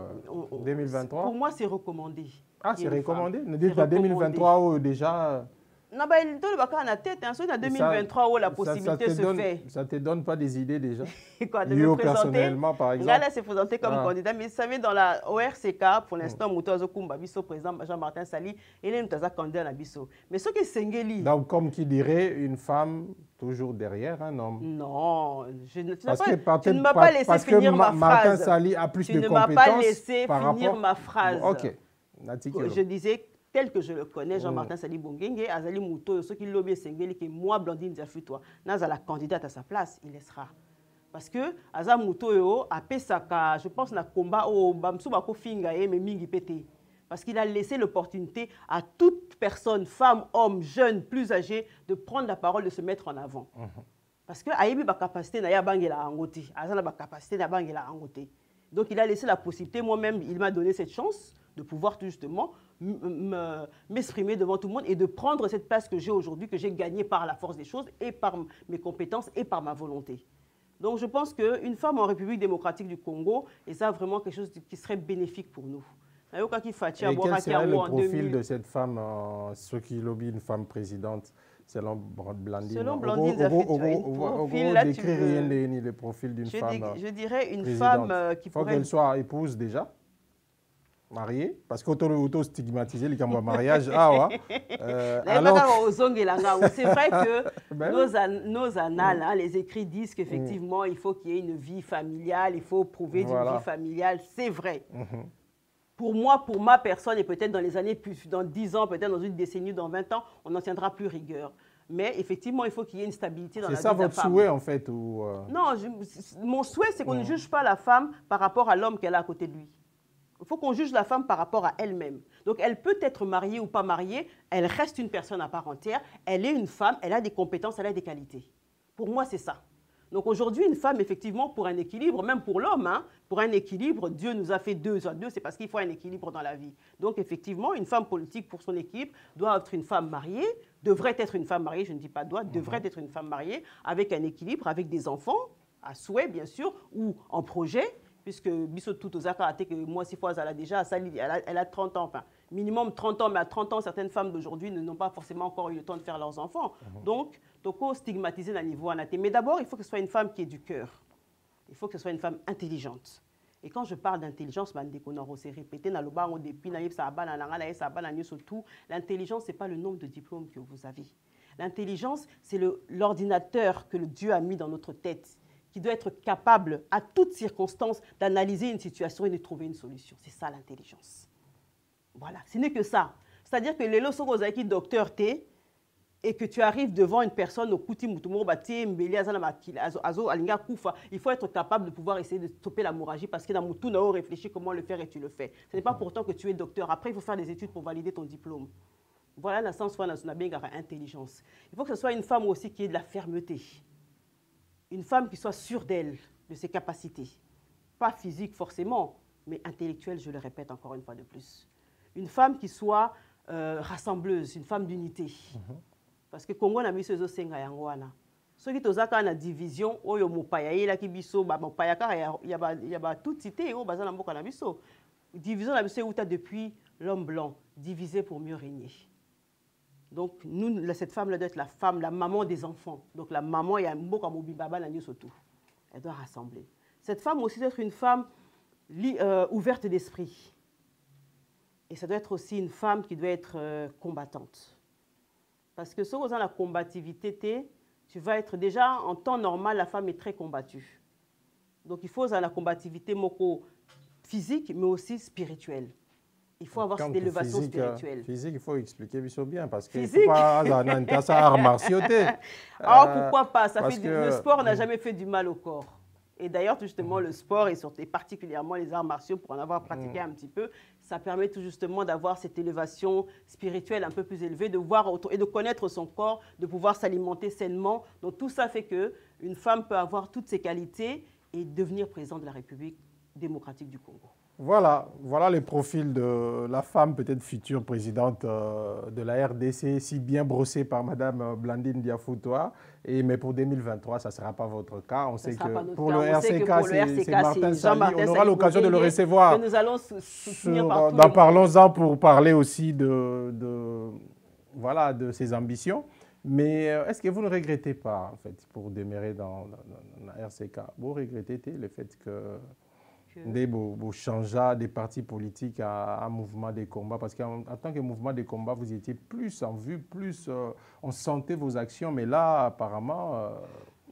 en 2023? Pour moi, c'est recommandé. Ah, c'est recommandé? Ne dites pas 2023 ou déjà... Non, mais il doit pas la tête. Ensuite, en 2023, où la possibilité se fait. Ça ne te donne pas des idées déjà? Quoi, de me personnellement, par exemple? Là, c'est présenté comme candidat. Mais vous savez, dans la ORCK, pour l'instant, Moutazo Kumba, Bisso, président Jean-Martin Sali, il est un candidat à Bisso. Mais ce qui est Sengeli. Donc, comme qui dirait, une femme toujours derrière un homme? Non, tu ne m'as pas laissé finir ma phrase. Martin Sali a plus de compétences. Tu ne m'as pas laissé finir ma phrase. Ok. Je disais, tel que je le connais, Jean-Martin Sali Bongenge, Azali Mouto, ceux qui l'ont Sengeli, que moi, Blandine Diafutois, n'a la candidate à sa place, il laissera. Parce que Azali Mouto, a Pesaka, je pense, na combat au Bamsou Finga, mais Mingi Pété. Parce qu'il a laissé l'opportunité à toute personne, femme, homme, jeune, plus âgé, de prendre la parole, de se mettre en avant. Parce que Aïbi ba capacité na ya bangela angoti, Azana ba capacité na bangela angoti. Donc il a laissé la possibilité, moi-même, il m'a donné cette chance de pouvoir tout justement m'exprimer devant tout le monde et de prendre cette place que j'ai aujourd'hui, que j'ai gagnée par la force des choses et par mes compétences et par ma volonté. Donc je pense qu'une femme en République démocratique du Congo, et ça vraiment quelque chose qui serait bénéfique pour nous. Et quel serait le profil de cette femme, ceux qui lobbyent une femme présidente, selon Blandine? Selon Blandine, décrire rien le profil d'une femme je dirais une présidente. Femme qui pourrait... Il faut qu'elle soit épouse déjà, mariée, parce qu'auto-stigmatiser les camps mariage, ah ouais. C'est vrai que nos annales, hein, les écrits disent qu'effectivement, il faut qu'il y ait une vie familiale, il faut prouver d'une vie familiale, c'est vrai. Pour moi, pour ma personne, et peut-être dans les années, dans 10 ans, peut-être dans une décennie, dans 20 ans, on en tiendra plus rigueur. Mais effectivement, il faut qu'il y ait une stabilité dans la vie de la femme. C'est ça votre souhait, en fait ou Non, mon souhait, c'est qu'on ne juge pas la femme par rapport à l'homme qu'elle a à côté de lui. Il faut qu'on juge la femme par rapport à elle-même. Donc, elle peut être mariée ou pas mariée, elle reste une personne à part entière, elle est une femme, elle a des compétences, elle a des qualités. Pour moi, c'est ça. Donc aujourd'hui, une femme, effectivement, pour un équilibre, même pour l'homme, hein, pour un équilibre, Dieu nous a fait deux. Deux, c'est parce qu'il faut un équilibre dans la vie. Donc effectivement, une femme politique pour son équipe doit être une femme mariée, devrait être une femme mariée, je ne dis pas doit, devrait être une femme mariée, avec un équilibre, avec des enfants, à souhait bien sûr, ou en projet, puisque Bissot tout aux accords, que moi, 6 fois, elle a déjà, elle a 30 ans, enfin, minimum 30 ans, mais à 30 ans, certaines femmes d'aujourd'hui n'ont pas forcément encore eu le temps de faire leurs enfants. Donc, toko stigmatiser à niveau anaté. Mais d'abord, il faut que ce soit une femme qui ait du cœur. Il faut que ce soit une femme intelligente. Et quand je parle d'intelligence, l'intelligence, ce n'est pas le nombre de diplômes que vous avez. L'intelligence, c'est l'ordinateur que le Dieu a mis dans notre tête, qui doit être capable, à toutes circonstances, d'analyser une situation et de trouver une solution. C'est ça l'intelligence. Voilà, ce n'est que ça. C'est-à-dire que les leçons aux acquis docteur T, et que tu arrives devant une personne au kuti mutumo bati mbeli azana makila azo alinga kufa, il faut être capable de pouvoir essayer de stopper l'hémorragie parce que dans mutu nao réfléchit comment le faire et tu le fais. Ce n'est pas pourtant que tu es docteur. Après, il faut faire des études pour valider ton diplôme. Voilà la sens dans une intelligence. Il faut que ce soit une femme aussi qui ait de la fermeté. Une femme qui soit sûre d'elle, de ses capacités. Pas physique forcément, mais intellectuelle, je le répète encore une fois de plus. Une femme qui soit rassembleuse, une femme d'unité. Parce que Congo na biso ezosenga yango wana. Soki tozaka na division oyo mopaya yelaki biso ba mopaya kaka ya ba tout cité o baza na mboka na biso. Division na biso euta depuis l'homme blanc, divisé pour mieux régner. Donc nous cette femme là doit être la femme, la maman des enfants. Donc la maman ya mboka mobibaba na nyoso tout. Elle doit rassembler. Cette femme aussi doit être une femme ouverte d'esprit. Et ça doit être aussi une femme qui doit être combattante. Parce que si vous avez la combativité, tu vas être déjà, en temps normal, la femme est très combattue. Donc il faut la combativité physique, mais aussi spirituelle. Il faut avoir cette élévation spirituelle. Physique, il faut expliquer bien, parce que physique. Pourquoi pas le sport n'a jamais fait du mal au corps. Et d'ailleurs, justement, le sport et particulièrement les arts martiaux, pour en avoir pratiqué un petit peu, ça permet tout justement d'avoir cette élévation spirituelle un peu plus élevée, de voir et de connaître son corps, de pouvoir s'alimenter sainement. Donc tout ça fait qu'une femme peut avoir toutes ses qualités et devenir présidente de la République démocratique du Congo. Voilà le profil de la femme, peut-être future présidente de la RDC, si bien brossée par Mme Blandine Diafoutoa. Mais pour 2023, ça ne sera pas votre cas. On sait que pour le RCK, c'est Martin Sali. On aura l'occasion de le recevoir. Nous allons soutenir partout. Parlons-en pour parler aussi de ses ambitions. Mais est-ce que vous ne regrettez pas, en fait, pour demeurer dans la RCK, vous regrettez le fait que vous changez des partis politiques à un mouvement de combat? Parce qu'en tant que mouvement de combat, vous étiez plus en vue, plus on sentait vos actions, mais là, apparemment...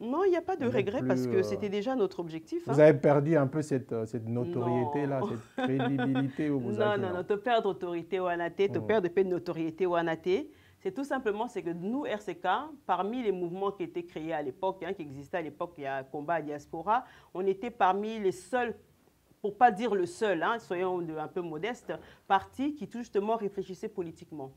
non, il n'y a pas de regret parce que c'était déjà notre objectif. Vous avez perdu un peu cette notoriété-là, cette crédibilité. Non, tu perds d'autorité au Anaté, tu perds de notoriété au Anaté. C'est tout simplement que nous, RCK, parmi les mouvements qui étaient créés à l'époque, qui existaient à l'époque, il y a Combat à Diaspora, on était parmi les seuls, pour ne pas dire le seul, soyons un peu modestes, partis qui tout justement réfléchissaient politiquement.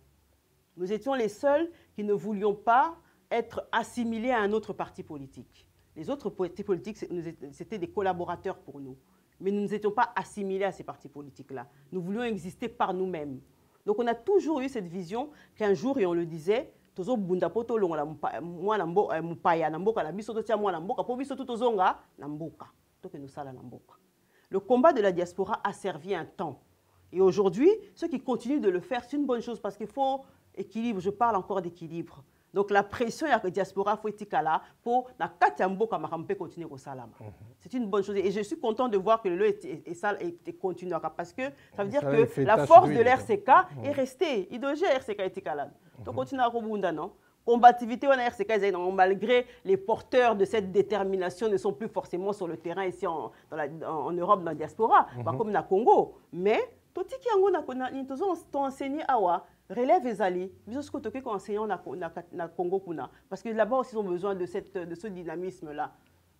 Nous étions les seuls qui ne voulions pas être assimilés à un autre parti politique. Les autres partis politiques, c'était des collaborateurs pour nous. Mais nous n'étions pas assimilés à ces partis politiques-là. Nous voulions exister par nous-mêmes. Donc on a toujours eu cette vision qu'un jour, et on le disait, tozo bunda poto longola mwana mboka mupaya na mboka na biso totia mwana mboka po biso tozonga na mboka to que nous sala na mboka. Le combat de la diaspora a servi un temps et aujourd'hui ceux qui continuent de le faire c'est une bonne chose parce qu'il faut équilibre, je parle encore d'équilibre. Donc la pression ya diaspora faut etikala pour na kati mboka makampe continuer au salama. C'est une bonne chose et je suis content de voir que le est continue parce que ça veut dire que la force de l'RCK est restée. Il doit gérer RCK etikala. Donc continue à rebondir non. Combativité on a RCK malgré les porteurs de cette détermination ne sont plus forcément sur le terrain ici en Europe dans la diaspora, pas comme na Congo, mais tout qui yango na enseigné awa relève ezali biso ce que tu enseignant na Congo kuna parce que là-bas aussi ils ont besoin de ce dynamisme là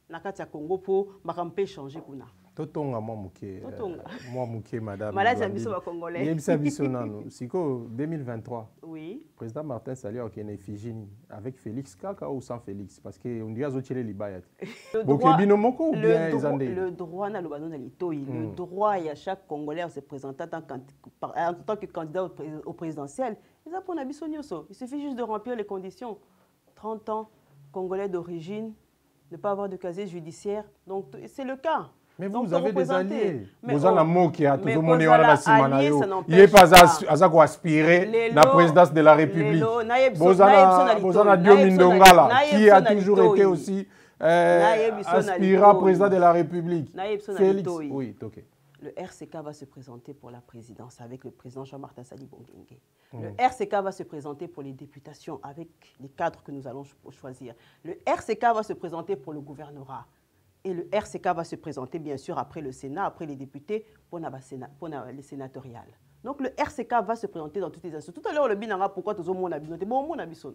na kati Congo pour makampe changer kuna totonga moi muke madame malade biso ba congolais yebisa biso nano siko 2023 oui président Martin Sali a une effigie avec Félix Kaka ou sans Félix parce que on dit azotile libaya le droit na lobano na litoi le droit il y a chaque congolais à se présenter en tant que candidat au présidentiel ils apprennent à biso nyoso il suffit juste de remplir les conditions 30 ans congolais d'origine ne pas avoir de casier judiciaire donc c'est le cas. Mais vous avez des alliés. Vous avez un mot qui a toujours monné à la Simanayo. Il n'est pas à aspirer la présidence de la République. Vous avez Dio Mindongala, qui a toujours été aussi aspirant président de la République. Félix. Oui, ok. Le RCK va se présenter pour la présidence avec le président Jean-Martin Sali Bongengue. Le RCK va se présenter pour les députations avec les cadres que nous allons choisir. Le RCK va se présenter pour le gouvernorat. Et le RCK va se présenter, bien sûr, après le Sénat, après les députés, pour les sénatoriales. Donc, le RCK va se présenter dans toutes les instances. Tout à l'heure, le binanga, pourquoi tout le monde a binoté? Bon, on a bison.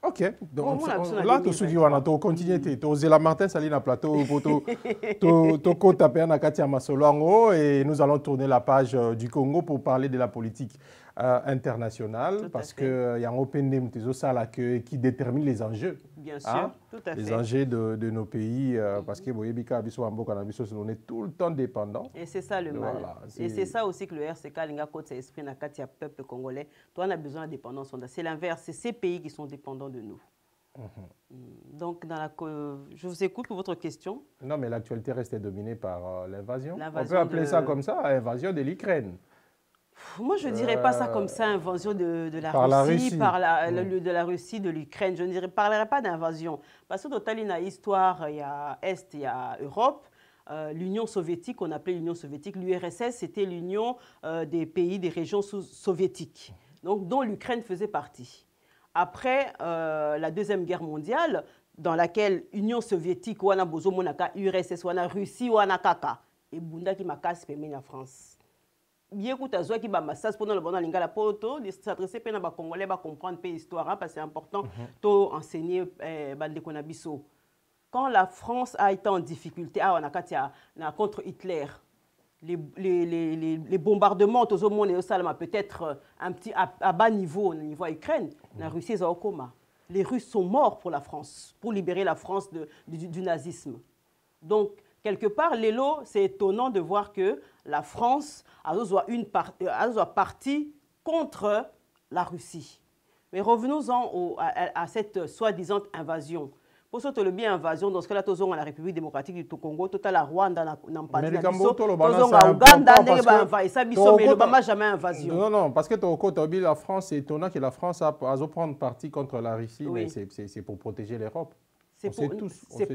Ok, donc là, tu suis on continue, tu oses la Martin Sali na plateau, tu tapé na Katia Masolongo et nous allons tourner la page du Congo pour parler de la politique internationale parce qu'il y a un open name qui détermine les enjeux. Bien sûr, tout à fait. Les enjeux de nos pays parce que on est tout le temps dépendant. Et c'est ça le mal. Voilà, et c'est ça aussi que le RCK Linga Côte esprit na Katia peuple congolais. Toi on a besoin de dépendance. C'est l'inverse, c'est ces pays qui sont dépendants de nous. Donc, je vous écoute pour votre question. Non, mais l'actualité reste dominée par l'invasion. On peut appeler ça comme ça, l'invasion de l'Ukraine. Moi, je ne dirais pas ça comme ça, invasion de la Russie, de la Russie, de l'Ukraine. Je ne parlerai pas d'invasion. Parce que dans une histoire, il y a Est, il y a Europe. L'Union soviétique, on appelait l'Union soviétique, l'URSS, c'était l'union des pays, des régions soviétiques, donc, dont l'Ukraine faisait partie. Après la Deuxième Guerre mondiale, dans laquelle l'Union soviétique, wana bozo monaka, URSS, wana Russie, wana kaka, et bunda qui m'a cassé pemé en France. Bien que tu as qui ba massage pendant le bon lingala poto, s'adresser pena ba congolais ba comprendre pe histoire parce que c'est important to enseigner bande konabiso. Quand la France a été en difficulté contre Hitler, les bombardements peut-être un petit à bas niveau, au niveau Ukraine, la Russie est au coma. Les Russes sont morts pour la France, pour libérer la France du nazisme. Donc, quelque part, Lélo, c'est étonnant de voir que la France a partie contre la Russie. Mais revenons-en à cette soi-disant invasion. Pour ça, le bien invasion, dans ce cas-là, nous avons la République démocratique du Congo, nous avons la Rwanda, nous avons la Ouganda, mais jamais invasion. Non, parce que la France, c'est étonnant que la France a prendre parti contre la Russie, mais c'est pour protéger l'Europe. On sait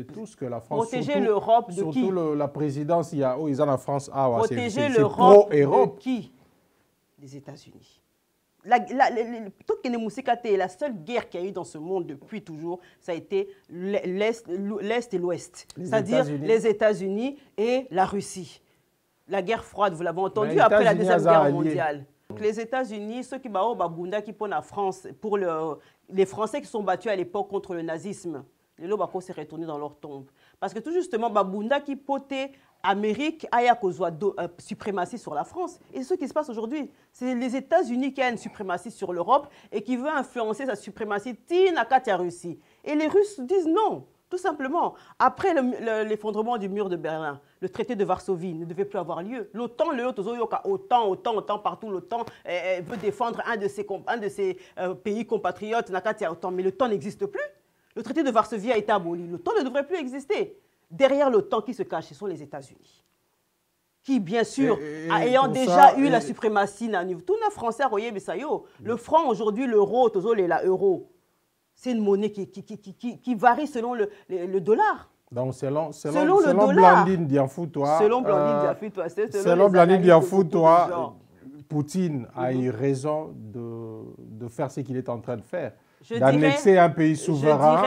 tous que la France, protéger l'Europe de qui? Surtout la présidence, ils ont la France, protéger l'Europe de qui? Des États-Unis. La seule guerre qu'il y a eu dans ce monde depuis toujours, ça a été l'Est et l'Ouest. C'est-à-dire les États-Unis et la Russie. La guerre froide, vous l'avez entendu, après la Deuxième Guerre mondiale. Donc, les États-Unis, ceux qui pour la France, pour les Français qui sont battus à l'époque contre le nazisme, les Lobako s'est retourné dans leur tombe. Parce que tout justement, Babunda qui potait Amérique a kozwa suprématie sur la France. Et c'est ce qui se passe aujourd'hui. C'est les États-Unis qui ont une suprématie sur l'Europe et qui veut influencer sa suprématie na Katia Russie. Et les Russes disent non, tout simplement. Après l'effondrement du mur de Berlin, le traité de Varsovie ne devait plus avoir lieu. L'OTAN, autant partout, l'OTAN veut défendre un de ses pays compatriotes, mais l'OTAN n'existe plus. Le traité de Varsovie a été aboli. L'OTAN ne devrait plus exister. Derrière l'OTAN qui se cache, ce sont les États-Unis. Qui, bien sûr, ayant déjà eu la suprématie, tout le français, le franc aujourd'hui, l'euro, l'euro, c'est une monnaie qui varie selon le dollar. Donc, selon Blandine Dianfoutois, selon Blandine Dianfoutois, Poutine a eu raison de faire ce qu'il est en train de faire. D'annexer un pays souverain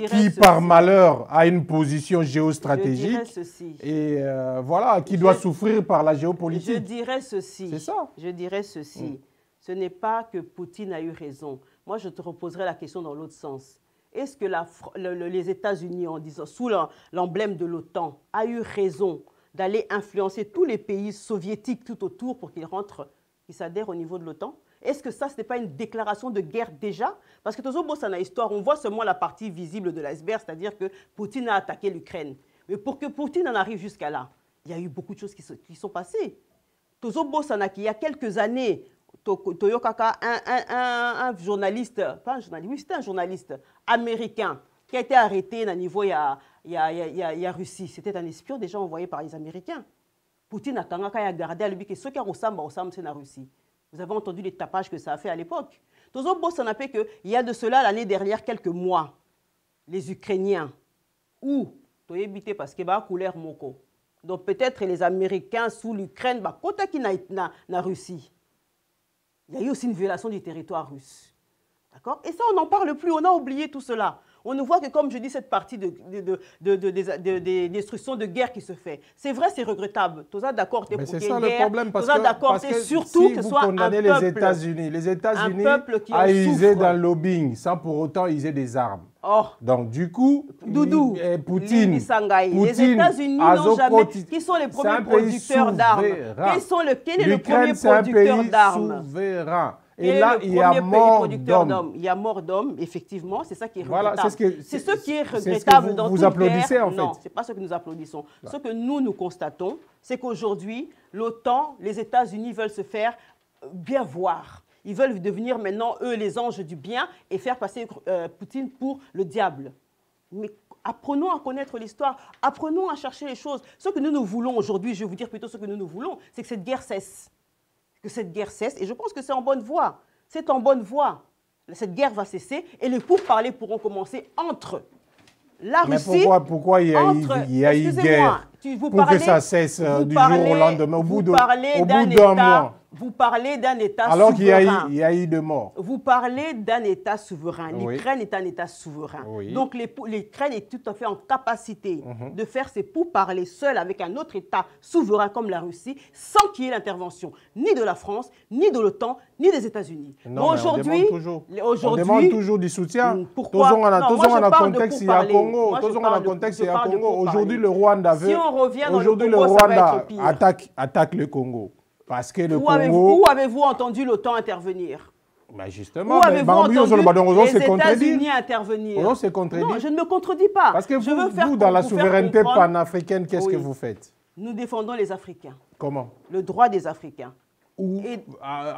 qui, par malheur, a une position géostratégique et voilà, qui doit souffrir par la géopolitique. Je dirais ceci. C'est ça. Je dirais ceci. Ce n'est pas que Poutine a eu raison. Moi, je te reposerai la question dans l'autre sens. Est-ce que les États-Unis, sous l'emblème de l'OTAN, a eu raison d'aller influencer tous les pays soviétiques tout autour pour qu'ils s'adhèrent au niveau de l'OTAN? Est-ce que ça, ce n'est pas une déclaration de guerre déjà? Parce que dans la histoire, on voit seulement la partie visible de l'iceberg, c'est-à-dire que Poutine a attaqué l'Ukraine. Mais pour que Poutine en arrive jusqu'à là, il y a eu beaucoup de choses qui sont passées. Il y a quelques années, Toyokaka, un journaliste, pas un journaliste, oui, c'était un journaliste américain qui a été arrêté à niveau il y a Russie. C'était un espion déjà envoyé par les Américains. Poutine a gardé à lui que ceux qui ont c'est la Russie. Vous avez entendu les tapages que ça a fait à l'époque. Il y a de cela l'année dernière, quelques mois, les Ukrainiens, ou, parce que bah couleur moko. Donc peut-être les Américains sous l'Ukraine, bah côté qui na Russie. Il y a eu aussi une violation du territoire russe. D'accord? Et ça, on n'en parle plus, on a oublié tout cela. On ne voit que, comme je dis, cette partie des destructions de guerre qui se fait. C'est vrai, c'est regrettable. Tout ça, d'accord, mais c'est ça le problème, parce que surtout si que vous soit condamnez les États-unis à user dans le lobbying sans pour autant user des armes. Oh. Donc, du coup, Doudou, Poutine, les États-Unis n'ont jamais... Qui sont les premiers producteurs d'armes? Quel est le premier producteur d'armes? Souverain. Et là, il y a mort d'hommes. Il y a mort d'hommes, effectivement, c'est ça qui est voilà, regrettable. C'est ce qui est regrettable dans toute guerre. Vous applaudissez, en fait. Non, ce n'est pas ce que nous applaudissons. Ouais. Ce que nous constatons, c'est qu'aujourd'hui, l'OTAN, les États-Unis veulent se faire bien voir. Ils veulent devenir maintenant, eux, les anges du bien et faire passer Poutine pour le diable. Mais apprenons à connaître l'histoire, apprenons à chercher les choses. Ce que nous voulons aujourd'hui, je vais vous dire plutôt ce que nous voulons, c'est que cette guerre cesse. Que cette guerre cesse, et je pense que c'est en bonne voie. C'est en bonne voie. Cette guerre va cesser et les pourparlers pourront commencer entre la Russie... Mais pourquoi il y a eu guerre pour que ça cesse du jour au lendemain, au bout d'un mois? Vous parlez d'un État souverain. Alors qu'il y a eu de morts. Vous parlez d'un État souverain. Oui. L'Ukraine est un État souverain. Oui. Donc l'Ukraine est tout à fait en capacité de faire ses pourparlers seule avec un autre État souverain comme la Russie, sans qu'il y ait l'intervention ni de la France, ni de l'OTAN, ni des États-Unis. Non, aujourd'hui, on demande toujours du soutien. Pourquoi? On a un contexte il y a Congo. Aujourd'hui, le Rwanda veut... Si on revient dans le Congo, ça va être pire. attaque le Congo. Parce que le Congo... Où avez-vous entendu l'OTAN intervenir? Ben justement, où avez-vous entendu les États-Unis intervenir? Non, je ne me contredis pas. Parce que vous dans la souveraineté panafricaine, qu'est-ce que vous faites? Nous défendons les Africains. Comment? Le droit des Africains.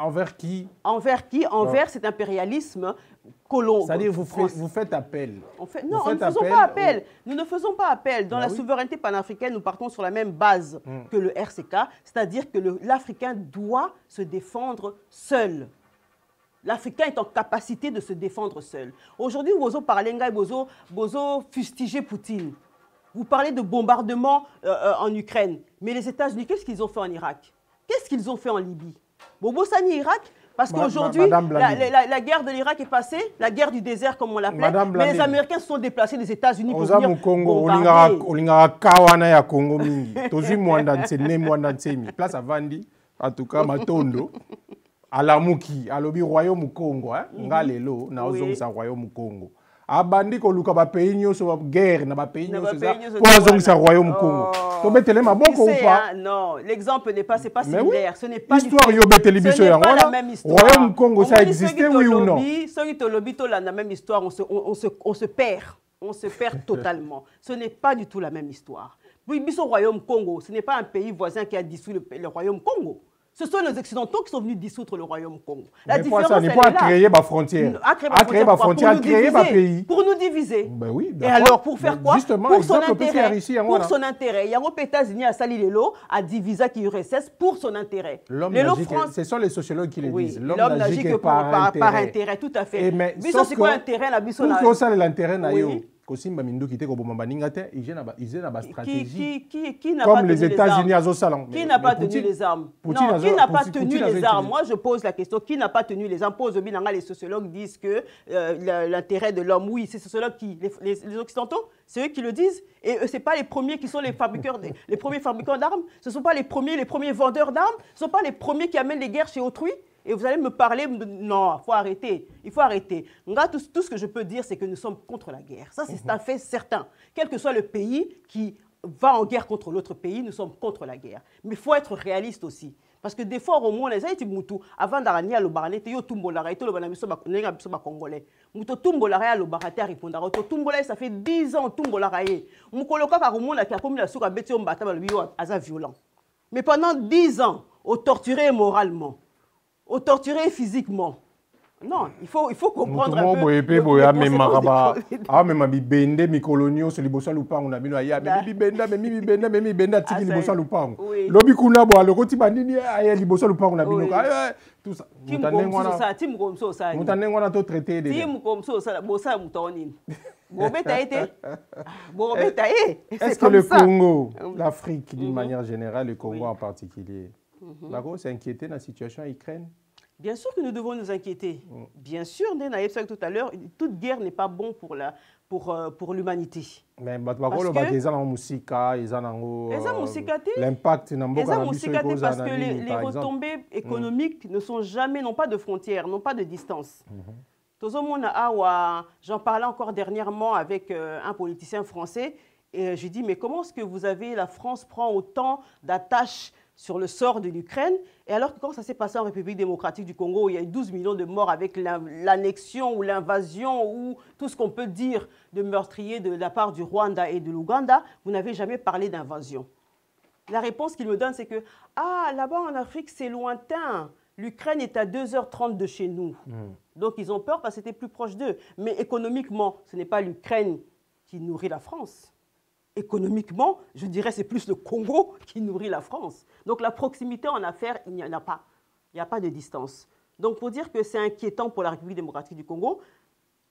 Envers qui? Envers qui? Envers cet impérialisme colon. C'est-à-dire vous faites appel. Non, nous ne faisons pas appel. Nous ne faisons pas appel. Dans la souveraineté panafricaine, nous partons sur la même base que le RCK, c'est-à-dire que l'Africain doit se défendre seul. L'Africain est en capacité de se défendre seul. Aujourd'hui, Bozo Parlenga et Bozo fustiger Poutine. Vous parlez de bombardement en Ukraine. Mais les États-Unis, qu'est-ce qu'ils ont fait en Irak? Qu'est-ce qu'ils ont fait en Libye? Bobo Sani Irak? Parce qu'aujourd'hui, la guerre de l'Irak est passée, la guerre du désert, comme on l'appelait, mais les Américains se sont déplacés des États-Unis pour venir bombarder. Place à Vandi, en tout cas, Matondo, à la Mouki, à l'Obi Royaume Congo, Ngalelo, na ozongisa Royaume Congo. Abandi ko luka ba pays nyoso guerre na ba pays nyoso pour ozongisa Royaume Congo. To betele maboko ou pas? Non, l'exemple n'est pas similaire, ce n'est pas histoire yo beteli biso yango. La même histoire. Royaume Congo ça existait oui ou non? Ceux qui tolobi to la même histoire, on se perd. On se perd totalement. Ce n'est pas du tout la même histoire. Oui, Bisso Royaume Congo, ce n'est pas un pays voisin qui a dissous le Royaume Congo. Ce sont les Occidentaux qui sont venus dissoudre le Royaume Congo. La différence, ça n'est pas à créer ma frontière. À créer ma frontière, à créer ma pays. Pour nous diviser. Ben oui, et alors, pour faire quoi? Justement, pour son intérêt. Pour son intérêt. Il y a aux États-Unis à Sali Lelo, à Divisa qui URSS pour son intérêt. Ce sont les sociologues qui le disent. L'homme n'agit que par intérêt, tout à fait. Mais c'est quoi l'intérêt? Pour que ça, l'intérêt, qui n'a comme les États-Unis à Zosalan. Qui n'a pas tenu les armes? Non, qui n'a pas tenu les armes? Moi, je pose la question, qui n'a pas tenu les armes? Les sociologues disent que l'intérêt de l'homme, oui, c'est les sociologues qui, les Occidentaux, c'est eux qui le disent. Et ce n'est pas les premiers qui sont les premiers fabricants d'armes. Ce ne sont pas les premiers vendeurs d'armes. Ce ne sont pas les premiers qui amènent les guerres chez autrui. Et vous allez me parler, non, il faut arrêter, il faut arrêter. Tout ce que je peux dire, c'est que nous sommes contre la guerre. Ça, c'est un fait certain. Quel que soit le pays qui va en guerre contre l'autre pays, nous sommes contre la guerre. Mais il faut être réaliste aussi. Parce que des fois, au moins, les gens, avant d'arrêter à l'Obarane, ils ont tout le Congolais. Muto tumbola lo barata répondra to tumbola ça fait 10 ans tumbola raé mukoloka ka rumona ki akomi la suka beti on bata ba biyo aza violent. Mais pendant 10 ans, au torturé moralement, au torturé physiquement. Non, il faut comprendre un Est-ce que le Congo, l'Afrique d'une manière générale, le Congo en particulier, s'est inquiété de la situation en Ukraine? Bien sûr que nous devons nous inquiéter. Bien sûr, Naïf tout à l'heure, toute guerre n'est pas bon pour l'humanité. Mais l'impact parce que les retombées économiques n'ont pas de frontières, n'ont pas de distance. J'en parlais encore dernièrement avec un politicien français et je dis mais comment est-ce que la France prend autant d'attaches sur le sort de l'Ukraine, et alors que quand ça s'est passé en République démocratique du Congo, où il y a eu 12 millions de morts avec l'annexion ou l'invasion ou tout ce qu'on peut dire de meurtriers de la part du Rwanda et de l'Ouganda, vous n'avez jamais parlé d'invasion. La réponse qu'il me donne, c'est que « Ah, là-bas en Afrique, c'est lointain. L'Ukraine est à 2h30 de chez nous. Donc ils ont peur parce que c'était plus proche d'eux. Mais économiquement, ce n'est pas l'Ukraine qui nourrit la France. Économiquement, je dirais c'est plus le Congo qui nourrit la France. Donc la proximité en affaires, il n'y en a pas. Il n'y a pas de distance. Donc pour dire que c'est inquiétant pour la République démocratique du Congo,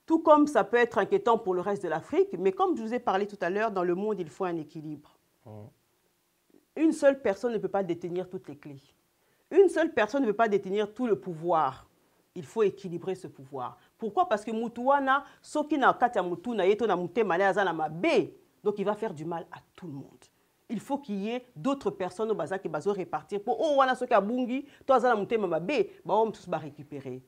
tout comme ça peut être inquiétant pour le reste de l'Afrique, mais comme je vous ai parlé tout à l'heure, dans le monde, il faut un équilibre. Une seule personne ne peut pas détenir toutes les clés. Une seule personne ne peut pas détenir tout le pouvoir. Il faut équilibrer ce pouvoir. Pourquoi? Parce que Moutouana, Sokina Katia Moutuna, Yetona Mouté Malazana Mabé, donc il va faire du mal à tout le monde. Il faut qu'il y ait d'autres personnes au bazar qui vont répartir pour oh wana soka bungi, toi zana mouté mamabe, bah on tous va récupérer.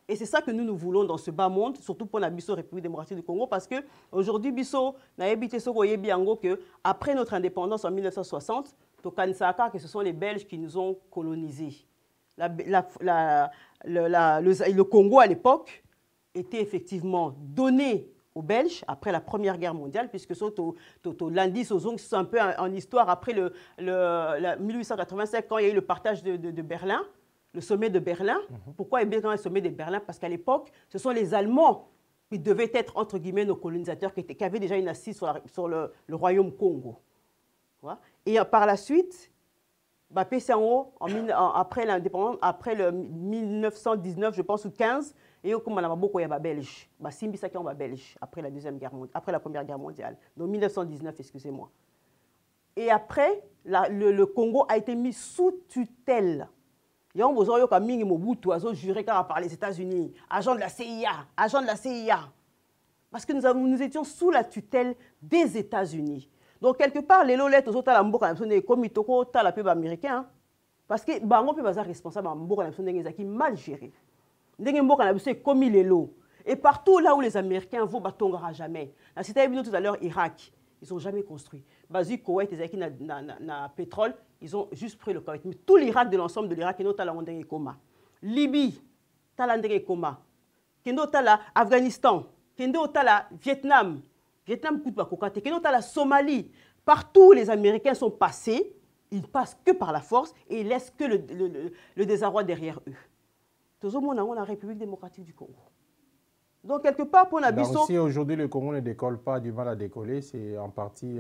Et c'est ça que nous voulons dans ce bas monde, surtout pour la Bisso République démocratique du Congo, parce que aujourd'hui Bisso n'a habité soko yebiango que après notre indépendance en 1960, tokanisaka que ce sont les Belges qui nous ont colonisés. Le Congo à l'époque était effectivement donné aux Belges après la Première Guerre mondiale, puisque l'indice aux ongles, c'est un peu en histoire après 1885, quand il y a eu le partage de Berlin, le sommet de Berlin. Pourquoi il y a eu le sommet de Berlin? Parce qu'à l'époque, ce sont les Allemands qui devaient être, entre guillemets, nos colonisateurs, qui avaient déjà une assise sur le royaume Congo. Voilà. Et par la suite, PCNO, après l'indépendance, après le 1919, je pense, ou 15, et comme on a beaucoup de Belges, Simbi Saki en Belge après la Première Guerre mondiale, donc 1919, excusez-moi. Et après, le Congo a été mis sous tutelle. Il y a un besoin de Mingi Mobutu, juré par les États-Unis, agent de la CIA, parce que nous étions sous la tutelle des États-Unis. Donc, quelque part, les lolettes, aux autres, comme ils sont la pub américain, parce que Bango peut être responsable de mal géré. Comme il est l'eau. Et partout là où les Américains vont, ils ne jamais. C'était tout à l'heure, Irak, ils n'ont jamais construit. Basu, Koweït, les Américains na pétrole, ils ont juste pris le Koweït. Mais tout l'Irak, de l'ensemble de l'Irak, ils ont la coma. Libye, ils ont coma. Kendo tala Afghanistan, Kendo tala Vietnam. Vietnam coûte pas coca. Kendo tala Somalie. Partout où les Américains sont passés, ils passent que par la force et ils laissent que le désarroi derrière eux. Tout le monde a la République démocratique du Congo. Donc, quelque part, pour Nabiso... Si aujourd'hui le Congo ne décolle pas, du mal à décoller, c'est en partie...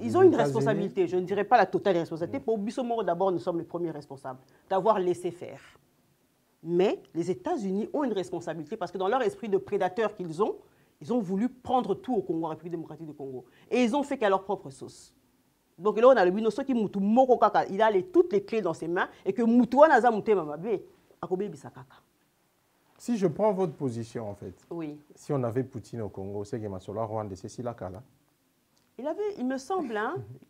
ils ont une responsabilité, je ne dirais pas la totale responsabilité. Pour Bissomoro, d'abord, nous sommes les premiers responsables d'avoir laissé faire. Mais les États-Unis ont une responsabilité parce que dans leur esprit de prédateur qu'ils ont, ils ont voulu prendre tout au Congo, la République démocratique du Congo. Et ils ont fait qu'à leur propre sauce. Donc là, on a le Binoso qui Moutou Moko Kaka, il a toutes les clés dans ses mains et que Moutou Anaza Mouté Mamabe, Akobe Bisakaka. Si je prends votre position, en fait, oui. Si on avait Poutine au Congo, c'est que Massola Rwanda, c'est si la Kala. Il me semble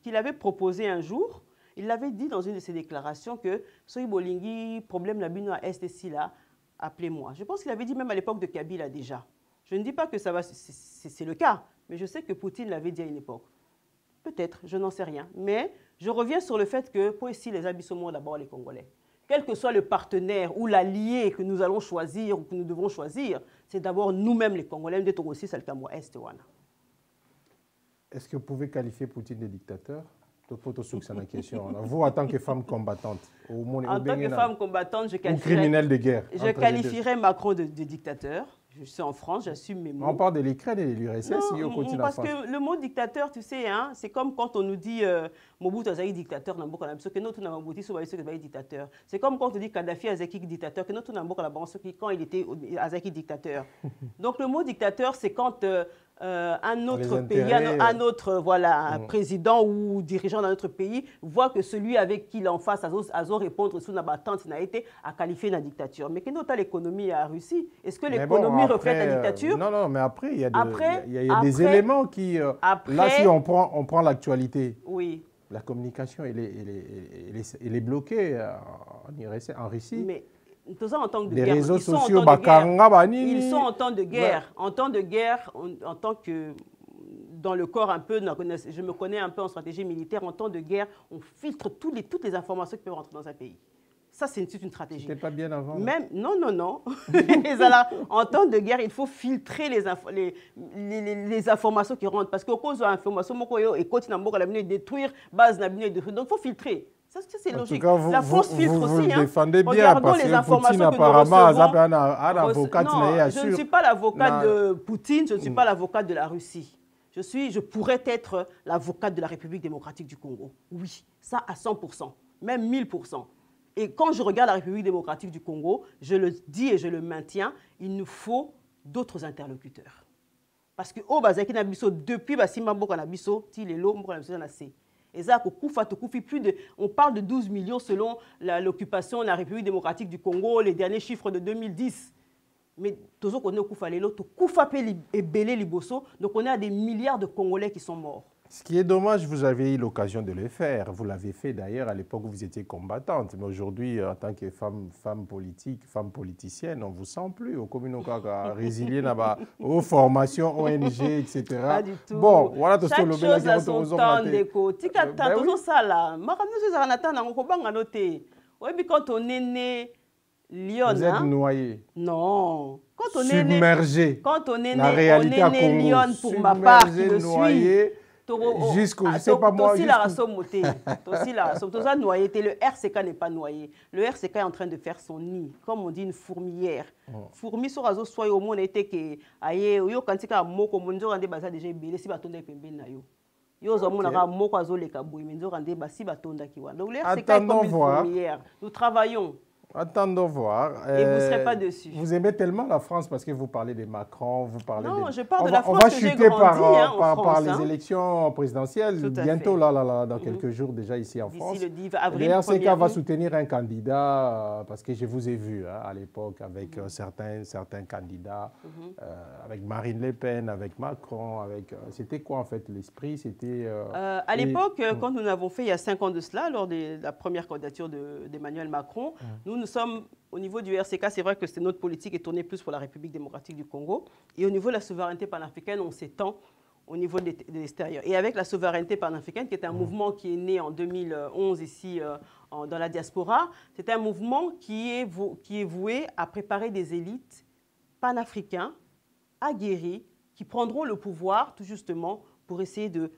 qu'il avait proposé un jour, il l'avait dit dans une de ses déclarations que Soy Bolingi, problème la bino à Est et là, appelez-moi. Je pense qu'il avait dit même à l'époque de Kabila déjà. Je ne dis pas que ça va, c'est le cas, mais je sais que Poutine l'avait dit à une époque. Peut-être, je n'en sais rien. Mais je reviens sur le fait que pour ici, les abysses sont d'abord les Congolais. Quel que soit le partenaire ou l'allié que nous allons choisir ou que nous devons choisir, c'est d'abord nous-mêmes les Congolais, d'être aussi celle qu'à moi, Est. Est-ce que vous pouvez qualifier Poutine de dictateur? Vous, en tant que femme combattante, en tant que femme combattante, ou criminel de guerre, je qualifierais Macron de dictateur. Je suis en France, j'assume mes mots. On parle de l'Ukraine et de l'URSS. Parce que le mot dictateur, tu sais, hein, c'est comme quand on nous dit Mobutu Azaki dictateur, dictateur. C'est comme quand on dit Kadhafi Azaki dictateur, quand il était Azaki dictateur. Donc le mot dictateur, c'est quand un autre pays, un autre président ou dirigeant d'un autre pays voit que celui avec qui il est en face a répondre sous la tente n'a été à qualifier de dictature. Mais quelle est l'économie à Russie? Est-ce que l'économie reflète la dictature? Non, mais après, il y a des éléments qui... là, si on prend l'actualité, oui. La communication, elle est bloquée en Russie. Mais en temps de les guerre, réseaux sociaux, ils sont en temps de guerre. En temps de guerre, en tant que... Dans le corps un peu, je me connais un peu en stratégie militaire, en temps de guerre, on filtre toutes les informations qui peuvent rentrer dans un pays. Ça, c'est une stratégie. C'était pas bien avant. Même, non. En temps de guerre, il faut filtrer les informations qui rentrent. Parce qu'au cause de l'information, et quand il détruire base, donc il faut filtrer. Ça, c'est logique. Cas, la force filtre aussi. Vous défendez bien parce les que informations Poutine, apparemment, je ne suis pas l'avocat de Poutine, je ne suis pas l'avocat de la Russie. Je pourrais être l'avocate de la République démocratique du Congo. Oui, ça à 100%, même 1000%. Et quand je regarde la République démocratique du Congo, je le dis et je le maintiens, il nous faut d'autres interlocuteurs. Parce que depuis on parle de 12 millions selon l'occupation de la République démocratique du Congo, les derniers chiffres de 2010. Mais donc on a des milliards de Congolais qui sont morts. Ce qui est dommage, vous avez eu l'occasion de le faire. Vous l'avez fait d'ailleurs à l'époque où vous étiez combattante. Mais aujourd'hui, en tant que femme politique, femme politicienne, on ne vous sent plus. Au communauté résilié aux formations, ONG, etc. Pas du tout. Bon, voilà tout chaque chose a son temps d'écho. Quand on est né, Lyon, vous êtes noyé. Non. Quand on submergé. Quand on est né, la réalité on est né Lyon pour ma part qui le noyé, jusqu'au, je sais pas moi, le RCK n'est pas noyé. Le RCK est en train de faire son nid, comme on dit une fourmilière. Fourmi sur azo soyo au monde était que aye yo kantika moko monzo rande baza déjà belé si batonda pembe na yo. Yo zo mona ka moko azo le kabui monzo rande ba si batonda kiwa. Donc le RCK est comme une fourmilière. Nous travaillons. Attendons voir. Et vous ne serez pas dessus. Vous aimez tellement la France parce que vous parlez de Macron, vous parlez non, je parle de la France. On va chuter par les hein. élections présidentielles. Tout bientôt, dans quelques jours déjà ici en France. D'ici le 10 avril. Le RCK va soutenir un candidat parce que je vous ai vu à l'époque avec certains candidats, avec Marine Le Pen, avec Macron, c'était quoi en fait l'esprit? C'était à l'époque, quand nous l'avons fait il y a 5 ans de cela, lors de la première candidature d'Emmanuel Macron, nous sommes, au niveau du RCK, c'est vrai que notre politique est tournée plus pour la République démocratique du Congo. Et au niveau de la souveraineté panafricaine, on s'étend au niveau de l'extérieur. Et avec la souveraineté panafricaine, qui est un mouvement qui est né en 2011 ici dans la diaspora, c'est un mouvement qui est voué à préparer des élites panafricains, aguerris, qui prendront le pouvoir tout justement pour essayer de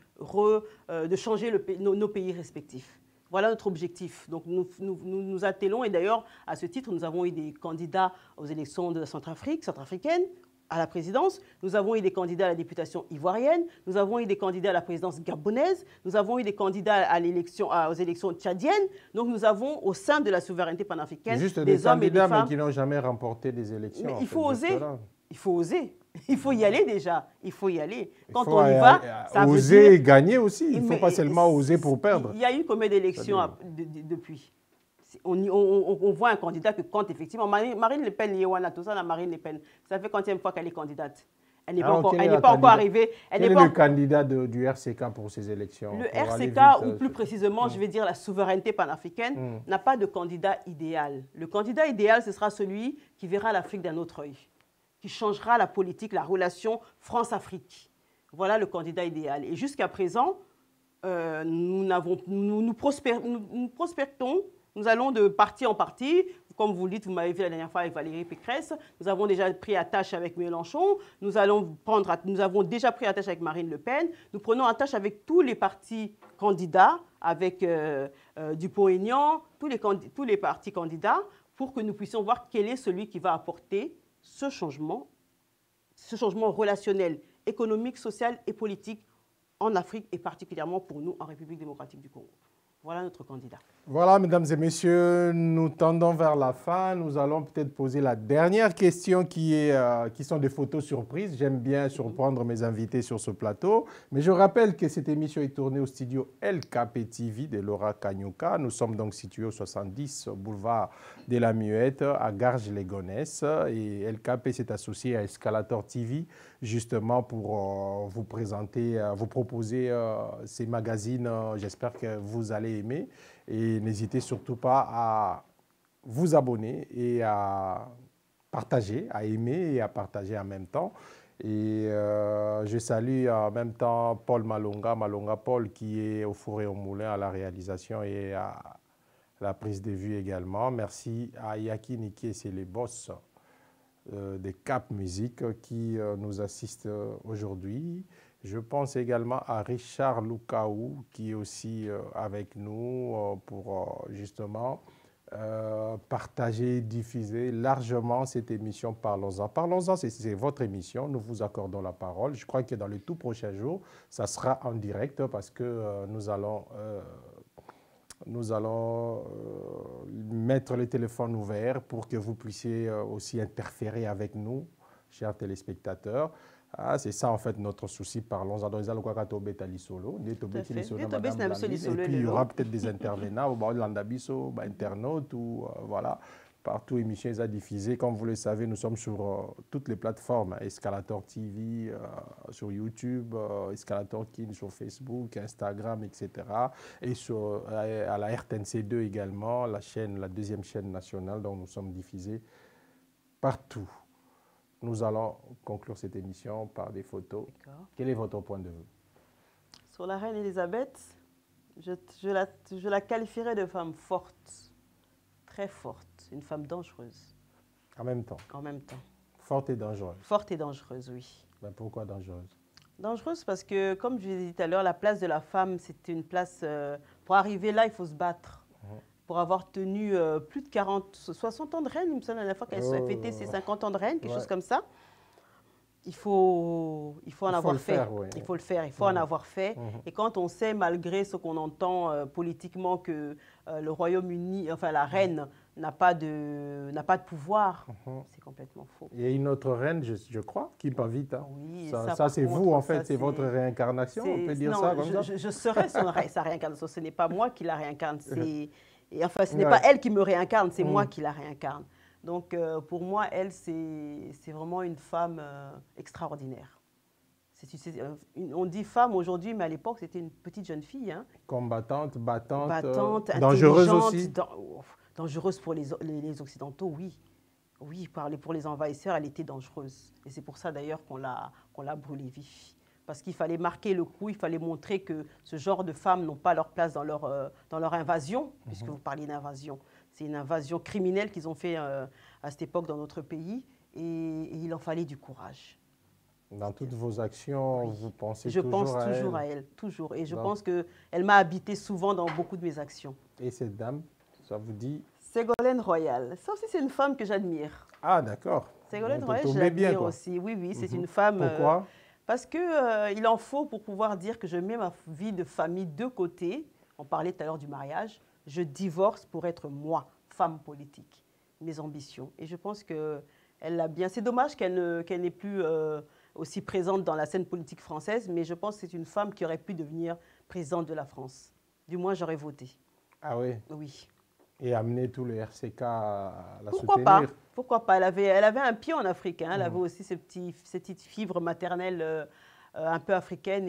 changer nos pays respectifs. Voilà notre objectif. Donc nous attelons, et d'ailleurs, à ce titre, nous avons eu des candidats aux élections de centrafricaine, à la présidence, nous avons eu des candidats à la députation ivoirienne, nous avons eu des candidats à la présidence gabonaise, nous avons eu des candidats aux élections tchadiennes. Donc nous avons au sein de la souveraineté panafricaine juste des hommes et des femmes. Mais qui n'ont jamais remporté des élections. Mais il faut oser. Il faut oser. Il faut y aller déjà. Il faut y aller. Quand on y va, ça oser veut dire... et gagner aussi. Il ne faut pas seulement oser pour perdre. Il y a eu combien d'élections depuis? On voit un candidat que quand effectivement, Marine Le Pen, tout ça, Marine Le Pen, ça fait combien de fois qu'elle est candidate? Elle n'est pas encore arrivée. Quel est le candidat du RCK pour ces élections? Le RCK, ou plus précisément, je vais dire la souveraineté panafricaine, n'a pas de candidat idéal. Le candidat idéal, ce sera celui qui verra l'Afrique d'un autre œil, qui changera la politique, la relation France-Afrique. Voilà le candidat idéal. Et jusqu'à présent, nous prospectons. Nous allons de parti en parti, comme vous le dites, vous m'avez vu la dernière fois avec Valérie Pécresse, nous avons déjà pris attache avec Mélenchon, nous avons déjà pris attache avec Marine Le Pen, nous prenons attache avec tous les partis candidats, avec Dupont-Aignan, tous les partis candidats, pour que nous puissions voir quel est celui qui va apporter ce changement relationnel, économique, social et politique en Afrique et particulièrement pour nous en République démocratique du Congo. Voilà notre candidat. Voilà, mesdames et messieurs, nous tendons vers la fin. Nous allons peut-être poser la dernière question qui sont des photos surprises. J'aime bien surprendre mes invités sur ce plateau. Mais je rappelle que cette émission est tournée au studio LKP TV de Laura Kanyuka. Nous sommes donc situés au 70 boulevard de la Muette à Garges-les-Gonesse. Et LKP s'est associé à Escalator TV justement pour vous présenter, vous proposer ces magazines. J'espère que vous allez aimer. Et n'hésitez surtout pas à vous abonner et à partager, à aimer et à partager en même temps. Et je salue en même temps Paul Malonga Paul, qui est au four et au moulin à la réalisation et à la prise de vue également. Merci à Yaki Niki, c'est les boss de Cap Musique qui nous assistent aujourd'hui. Je pense également à Richard Lukaou qui est aussi avec nous pour justement partager, diffuser largement cette émission Parlons-en. Parlons-en, c'est votre émission, nous vous accordons la parole. Je crois que dans les tout prochains jours, ça sera en direct parce que nous allons mettre les téléphones ouverts pour que vous puissiez aussi interférer avec nous, chers téléspectateurs. Ah, c'est ça en fait notre souci. Parlons-en. Et puis il y aura peut-être des intervenants, internautes ou voilà. Partout, émissions à diffuser. Comme vous le savez, nous sommes sur toutes les plateformes. Escalator TV, sur YouTube, Escalator King sur Facebook, Instagram, etc. Et à la RTNC2 également, la deuxième chaîne nationale dont nous sommes diffusés partout. Nous allons conclure cette émission par des photos. Quel est votre point de vue? Sur la reine Elisabeth, je la qualifierais de femme forte, très forte, une femme dangereuse. En même temps? En même temps. Forte et dangereuse? Forte et dangereuse, oui. Ben pourquoi dangereuse? Dangereuse parce que, comme je l'ai dit tout à l'heure, la place de la femme, c'est une place... pour arriver là, il faut se battre. Pour avoir tenu plus de 60 ans de reine, il me semble, la dernière fois qu'elle a fêté ses 50 ans de reine, quelque chose comme ça. Il faut en avoir fait. Il faut le faire, il faut en avoir fait. Et quand on sait, malgré ce qu'on entend politiquement, que le Royaume-Uni, enfin la reine, n'a pas de pouvoir, c'est complètement faux. Il y a une autre reine, je crois, qui m'invite. Hein. Oui, ça c'est vous, en fait, c'est votre réincarnation, on peut dire ça comme ça? Je serai sa réincarnation, ce n'est pas moi qui la réincarne, et enfin, ce n'est pas elle qui me réincarne, c'est moi qui la réincarne. Donc, pour moi, elle, c'est vraiment une femme extraordinaire. On dit femme aujourd'hui, mais à l'époque, c'était une petite jeune fille. Hein. Combattante, battante, dangereuse aussi. Dangereuse pour les Occidentaux, oui. Oui, pour les envahisseurs, elle était dangereuse. Et c'est pour ça, d'ailleurs, qu'on l'a brûlée vif. Parce qu'il fallait marquer le coup, il fallait montrer que ce genre de femmes n'ont pas leur place dans leur invasion, puisque vous parliez d'invasion. C'est une invasion criminelle qu'ils ont fait à cette époque dans notre pays, et il en fallait du courage. Dans toutes vos actions, oui. Vous pensez toujours à elle? Je pense toujours à elle, toujours. Et je pense qu'elle m'a habité souvent dans beaucoup de mes actions. Et cette dame, ça vous dit? Ségolène Royal. Ça aussi, c'est une femme que j'admire. Ah, d'accord. Ségolène Royal, je l'admire aussi. Oui, oui, c'est une femme... Pourquoi? Parce qu'il en faut pour pouvoir dire que je mets ma vie de famille de côté. On parlait tout à l'heure du mariage. Je divorce pour être moi, femme politique, mes ambitions. Et je pense qu'elle l'a bien. C'est dommage qu'elle n'est plus aussi présente dans la scène politique française, mais je pense que c'est une femme qui aurait pu devenir présidente de la France. Du moins, j'aurais voté. Ah oui? Oui. Et amener tout le RCK à la Pourquoi soutenir? pas? Pourquoi pas? Elle avait un pied en Afrique. Hein. Elle avait aussi ces petites fibres maternelles un peu africaines.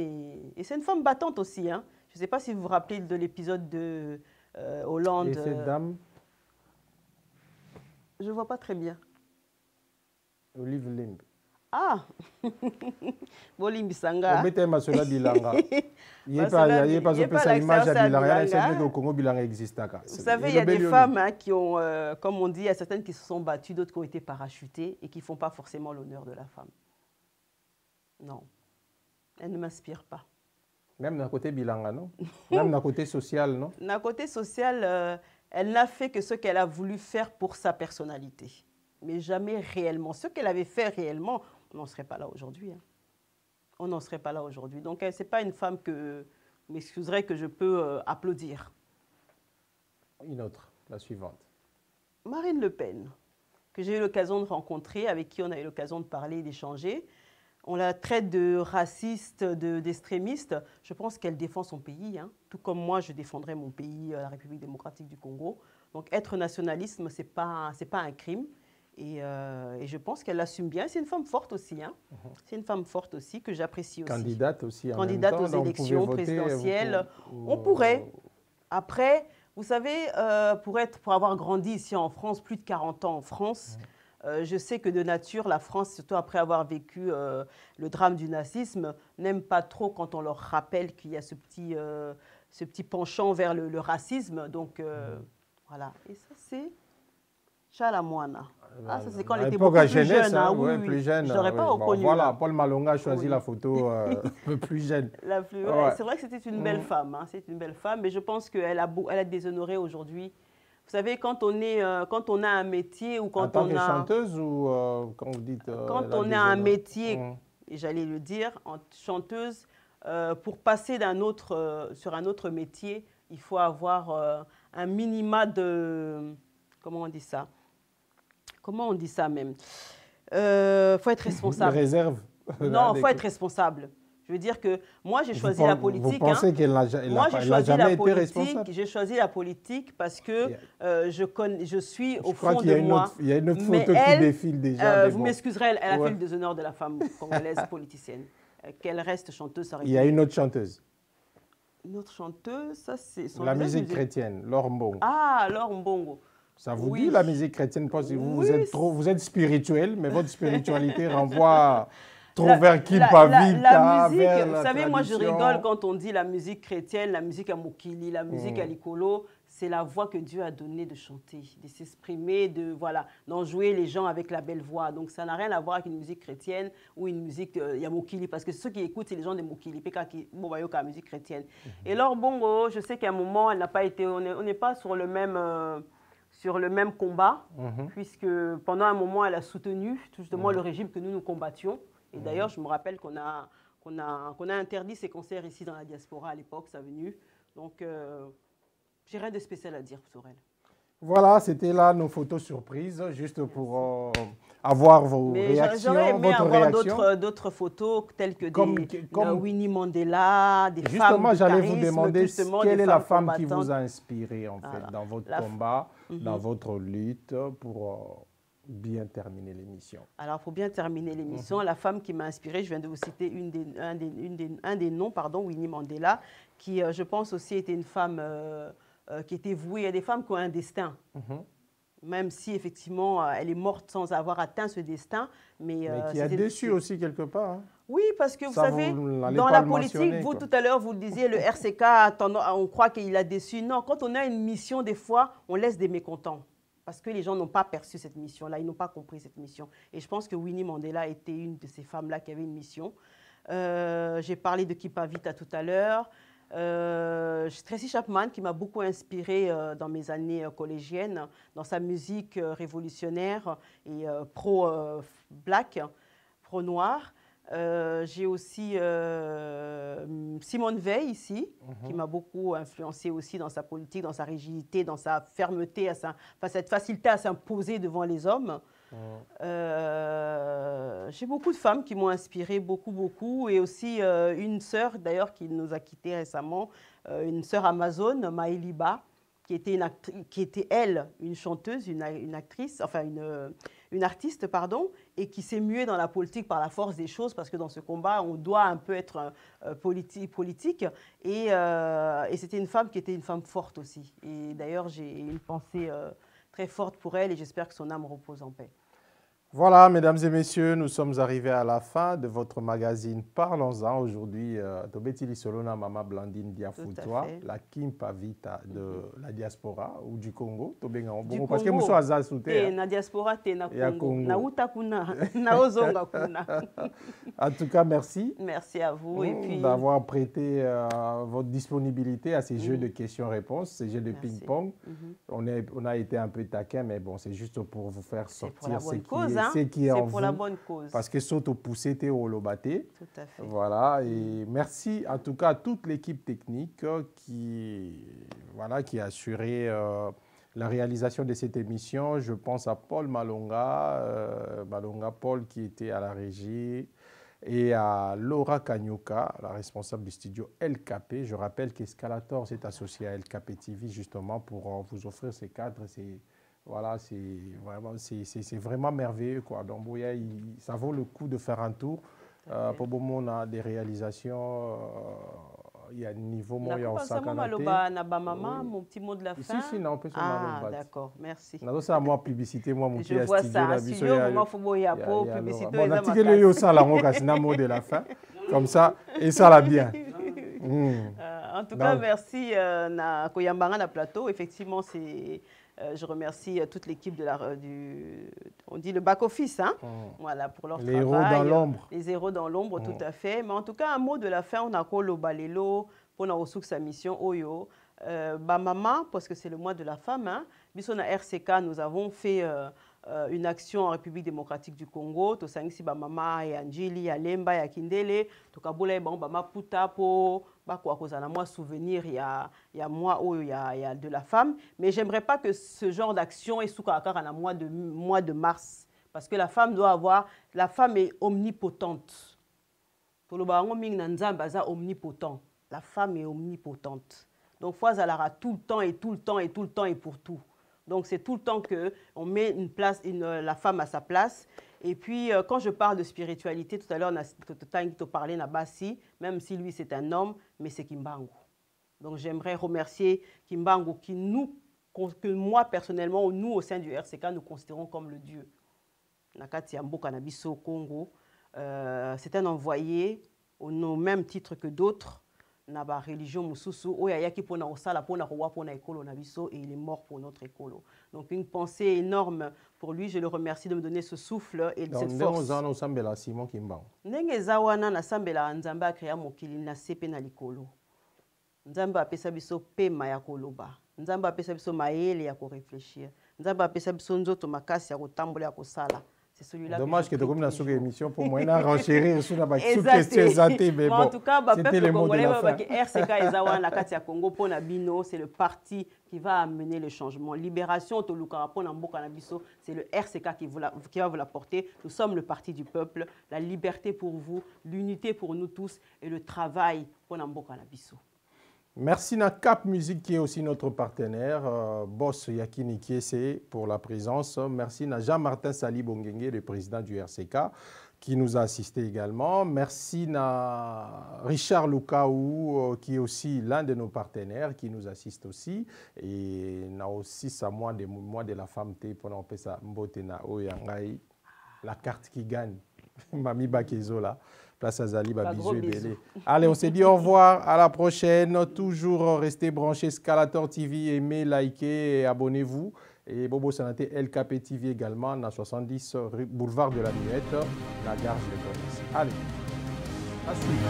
Et c'est une femme battante aussi. Hein. Je ne sais pas si vous vous rappelez de l'épisode de Hollande. Et cette dame? Je ne vois pas très bien. Olive Limb. Ah! Bolimbi Sanga. On mettait Masola Bilanga. Il n'y a pas l'image à Bilanga. C'est que le Congo Bilanga existe. Vous savez, il y a des femmes hein, qui ont, comme on dit, il y a certaines qui se sont battues, d'autres qui ont été parachutées et qui ne font pas forcément l'honneur de la femme. Non. Elle ne m'inspire pas. Même d'un côté Bilanga, non? Même d'un côté social, non? D'un côté social, elle n'a fait que ce qu'elle a voulu faire pour sa personnalité. Mais jamais réellement. Ce qu'elle avait fait réellement, on n'en serait pas là aujourd'hui. Hein. On n'en serait pas là aujourd'hui. Donc, ce n'est pas une femme que, vous m'excuserez, que je peux applaudir. Une autre, la suivante. Marine Le Pen, que j'ai eu l'occasion de rencontrer, avec qui on a eu l'occasion de parler, d'échanger. On la traite de raciste, d'extrémiste. Je pense qu'elle défend son pays, hein. Tout comme moi, je défendrais mon pays, la République démocratique du Congo. Donc, être nationaliste, ce n'est pas un crime. Et je pense qu'elle l'assume bien. C'est une femme forte aussi. Hein. C'est une femme forte aussi que j'apprécie aussi. Candidate aussi en Candidate même temps, aux élections présidentielles. On pourrait. Après, vous savez, pour avoir grandi ici en France, plus de 40 ans en France, je sais que de nature, la France, surtout après avoir vécu le drame du nazisme, n'aime pas trop quand on leur rappelle qu'il y a ce petit penchant vers le racisme. Donc, voilà. Et ça, c'est Chalamoana. Ah, ça c'est quand elle était beaucoup plus jeune. Hein, oui, plus jeune. Je n'aurais pas reconnu. Voilà, Paul Malonga a choisi la photo un peu plus jeune. C'est vrai que c'était une belle femme. Hein, c'est une belle femme, mais je pense qu'elle a déshonoré aujourd'hui. Vous savez, quand on a un métier ou quand en tant que chanteuse ou quand vous dites... quand on a un métier, et j'allais le dire, en chanteuse, pour passer sur un autre métier, il faut avoir un minima de... Comment on dit ça? Comment on dit ça même? Faut être responsable. Réserve. Non, faut être responsable. Je veux dire que moi, j'ai choisi la politique. Vous pensez qu'elle n'a jamais été responsable? J'ai choisi la politique parce que je suis au fond de moi. Il y a une autre photo qui défile déjà. Vous m'excuserez, elle a fait le déshonneur de la femme congolaise politicienne. Qu'elle reste chanteuse, ça aurait été... Il y a une autre chanteuse. Une autre chanteuse, ça c'est... La musique chrétienne, Laure Mbongo. Ah, Laure Mbongo. Ça vous dit la musique chrétienne parce que vous êtes spirituel, mais votre spiritualité renvoie trop vers Kimpavita, la musique, vers vous la savez, tradition. moi je rigole quand on dit la musique chrétienne, la musique à Mokili, la musique à Likolo. C'est la voix que Dieu a donnée de chanter, de s'exprimer, d'en jouer les gens avec la belle voix. Donc ça n'a rien à voir avec une musique chrétienne ou une musique Yamokili, parce que ceux qui écoutent, c'est les gens de Mokili, la musique chrétienne. Et Laure Mbongo, je sais qu'à un moment, elle n'a pas été, on n'est pas sur le même combat, puisque pendant un moment, elle a soutenu justement le régime que nous combattions. Et d'ailleurs, je me rappelle qu'on a interdit ces concerts ici dans la diaspora à l'époque, ça a venu. Donc, j'ai rien de spécial à dire sur elle. Voilà, c'était là nos photos surprises, juste pour avoir vos réactions, j'aurais aimé avoir d'autres photos telles que Winnie Mandela, des femmes justement, j'allais vous demander quelle est la femme qui vous a inspiré en fait dans votre combat, dans votre lutte pour bien terminer l'émission. Alors, pour bien terminer l'émission, la femme qui m'a inspirée, je viens de vous citer un des noms, Winnie Mandela, qui, je pense aussi, était une femme qui était vouée. Il y a des femmes qui ont un destin, même si, effectivement, elle est morte sans avoir atteint ce destin. Mais qui a déçu aussi quelque part. Hein. Oui, parce que vous savez, dans la politique, vous, tout à l'heure, vous le disiez, le RCK, on croit qu'il a déçu. Non, quand on a une mission, des fois, on laisse des mécontents. parce que les gens n'ont pas perçu cette mission-là, ils n'ont pas compris cette mission. Et je pense que Winnie Mandela était une de ces femmes-là qui avait une mission. J'ai parlé de Kipavita tout à l'heure. Tracy Chapman, qui m'a beaucoup inspirée dans mes années collégiennes, dans sa musique révolutionnaire et pro-black, pro-noir. J'ai aussi Simone Veil ici, qui m'a beaucoup influencée aussi dans sa politique, dans sa rigidité, dans sa fermeté, cette facilité à s'imposer devant les hommes. J'ai beaucoup de femmes qui m'ont inspirée, beaucoup. Et aussi une sœur, d'ailleurs, qui nous a quittés récemment, une sœur amazone, Maëliba, qui était, elle, une chanteuse, une actrice, enfin une artiste, pardon, et qui s'est muée dans la politique par la force des choses, parce que dans ce combat, on doit un peu être politique. Et c'était une femme qui était une femme forte aussi. Et d'ailleurs, j'ai une pensée très forte pour elle, et j'espère que son âme repose en paix. Voilà, mesdames et messieurs, nous sommes arrivés à la fin de votre magazine Parlons-en. Aujourd'hui, Tobetili Solona Mama Blandine Diafoutoua, la Kimpavita de la diaspora ou du Congo. Parce que nous sommes à Souté. Na diaspora, na Congo. Na utakuna, na ozonga kuna. En tout cas, merci. Merci à vous. D'avoir prêté votre disponibilité à ces jeux de questions-réponses, ces jeux de ping-pong. On a été un peu taquin, mais bon, c'est juste pour vous faire sortir ce qui est en vous. C'est pour la bonne cause. Parce que Soto poussé au Lobaté. Tout à fait. Voilà, et merci en tout cas à toute l'équipe technique qui a assuré la réalisation de cette émission. Je pense à Paul Malonga, Paul qui était à la régie, et à Laura Kanyuka, la responsable du studio LKP. Je rappelle qu'Escalator s'est associé à LKP TV justement pour vous offrir ces cadres. Voilà, c'est vraiment merveilleux, quoi. Donc, ça vaut le coup de faire un tour. Pour le moment, on a des réalisations. Il y a un niveau moyen en mon petit mot de la fin. Si, non, on peut se d'accord, merci. C'est à moi publicité, moi, je vois ça. Studio, moi, faut publicité. Bon, on a tiré le yo ça, là, on a mot de la fin. Comme ça, et ça l'a bien. En tout cas, merci na Koyambanga na plateau. Effectivement, je remercie toute l'équipe on dit le back-office, hein? Voilà, pour leur travail. Les héros dans l'ombre. Les héros dans l'ombre, tout à fait. Mais en tout cas, un mot de la fin, on a Kolo Balelo, pour na sa mission Oyo. Maman, parce que c'est le mois de la femme, hein? Bisona RCK, nous avons fait une action en République démocratique du Congo. To sangisi ba mama ya Njili, ya Lemba, ya Kindele, to kabula ba mama puta po ba kwa kozana moi souvenir il y a moi il y a de la femme, mais j'aimerais pas que ce genre d'action est sous caractère en mois de mars, parce que la femme est omnipotente. To lo ba ngo ming na nzamba za omnipotent. La femme est omnipotente. Donc fois elle aura tout le temps et tout le temps et tout le temps et pour tout. Donc, c'est tout le temps qu'on met la femme à sa place. Et puis, quand je parle de spiritualité, tout à l'heure, on a parlé Nabasi, même si lui, c'est un homme, mais c'est Kimbangu. Donc, j'aimerais remercier Kimbangu, que moi, personnellement, nous, au sein du RCK, nous considérons comme le Dieu. Nakati Ambo Kanabiso au Congo. C'est un envoyé au même titre que d'autres. Naba religion mususu oyayaki pona osala pona rowa pona ekolo na biso, et il est mort pour notre écolo. Donc une pensée énorme pour lui. Je le remercie de me donner ce souffle et cette force. Donc sambela Simon Kimbangu. Ndenge zawana na sambela nzamba akrea mokili na sepe na likolo. Nzamba apesa biso pema ya koloba. Nzamba apesa biso mayele ya ko réfléchir. Nzamba apesa biso nzoto makasi ya kotambola ya kosala. C'est celui-là. Dommage que tu aies une émission pour moi, renchérir sur la question. Mais en tout cas, le peuple congolais, RCK Ezawa Katia Congo Pona Bino, c'est le parti qui va amener le changement. Libération Toluka Pona Mboka Nabiso, c'est le RCK qui va vous l'apporter. Nous sommes le parti du peuple, la liberté pour vous, l'unité pour nous tous et le travail Pona Mboka Nabiso. Merci à Cap Musique qui est aussi notre partenaire, Boss Yakini Kiese pour la présence. Merci à Jean-Martin Sali Bongenge, le président du RCK, qui nous a assisté également. Merci à Richard Lukaou, qui est aussi l'un de nos partenaires, qui nous assiste aussi. Et na aussi ça moi de la femme pour nous ça mbotena oyangai, la carte qui gagne. Mami Bakezola. Place à Zali, bisous et belé. Allez, on se dit au revoir, à la prochaine. Toujours restez branchés Escalator TV, aimez, likez et abonnez-vous. Et Bobo Sanaté LKP TV également, dans 70 boulevard de la Muette, la gare Gétonis. Allez, à suivre.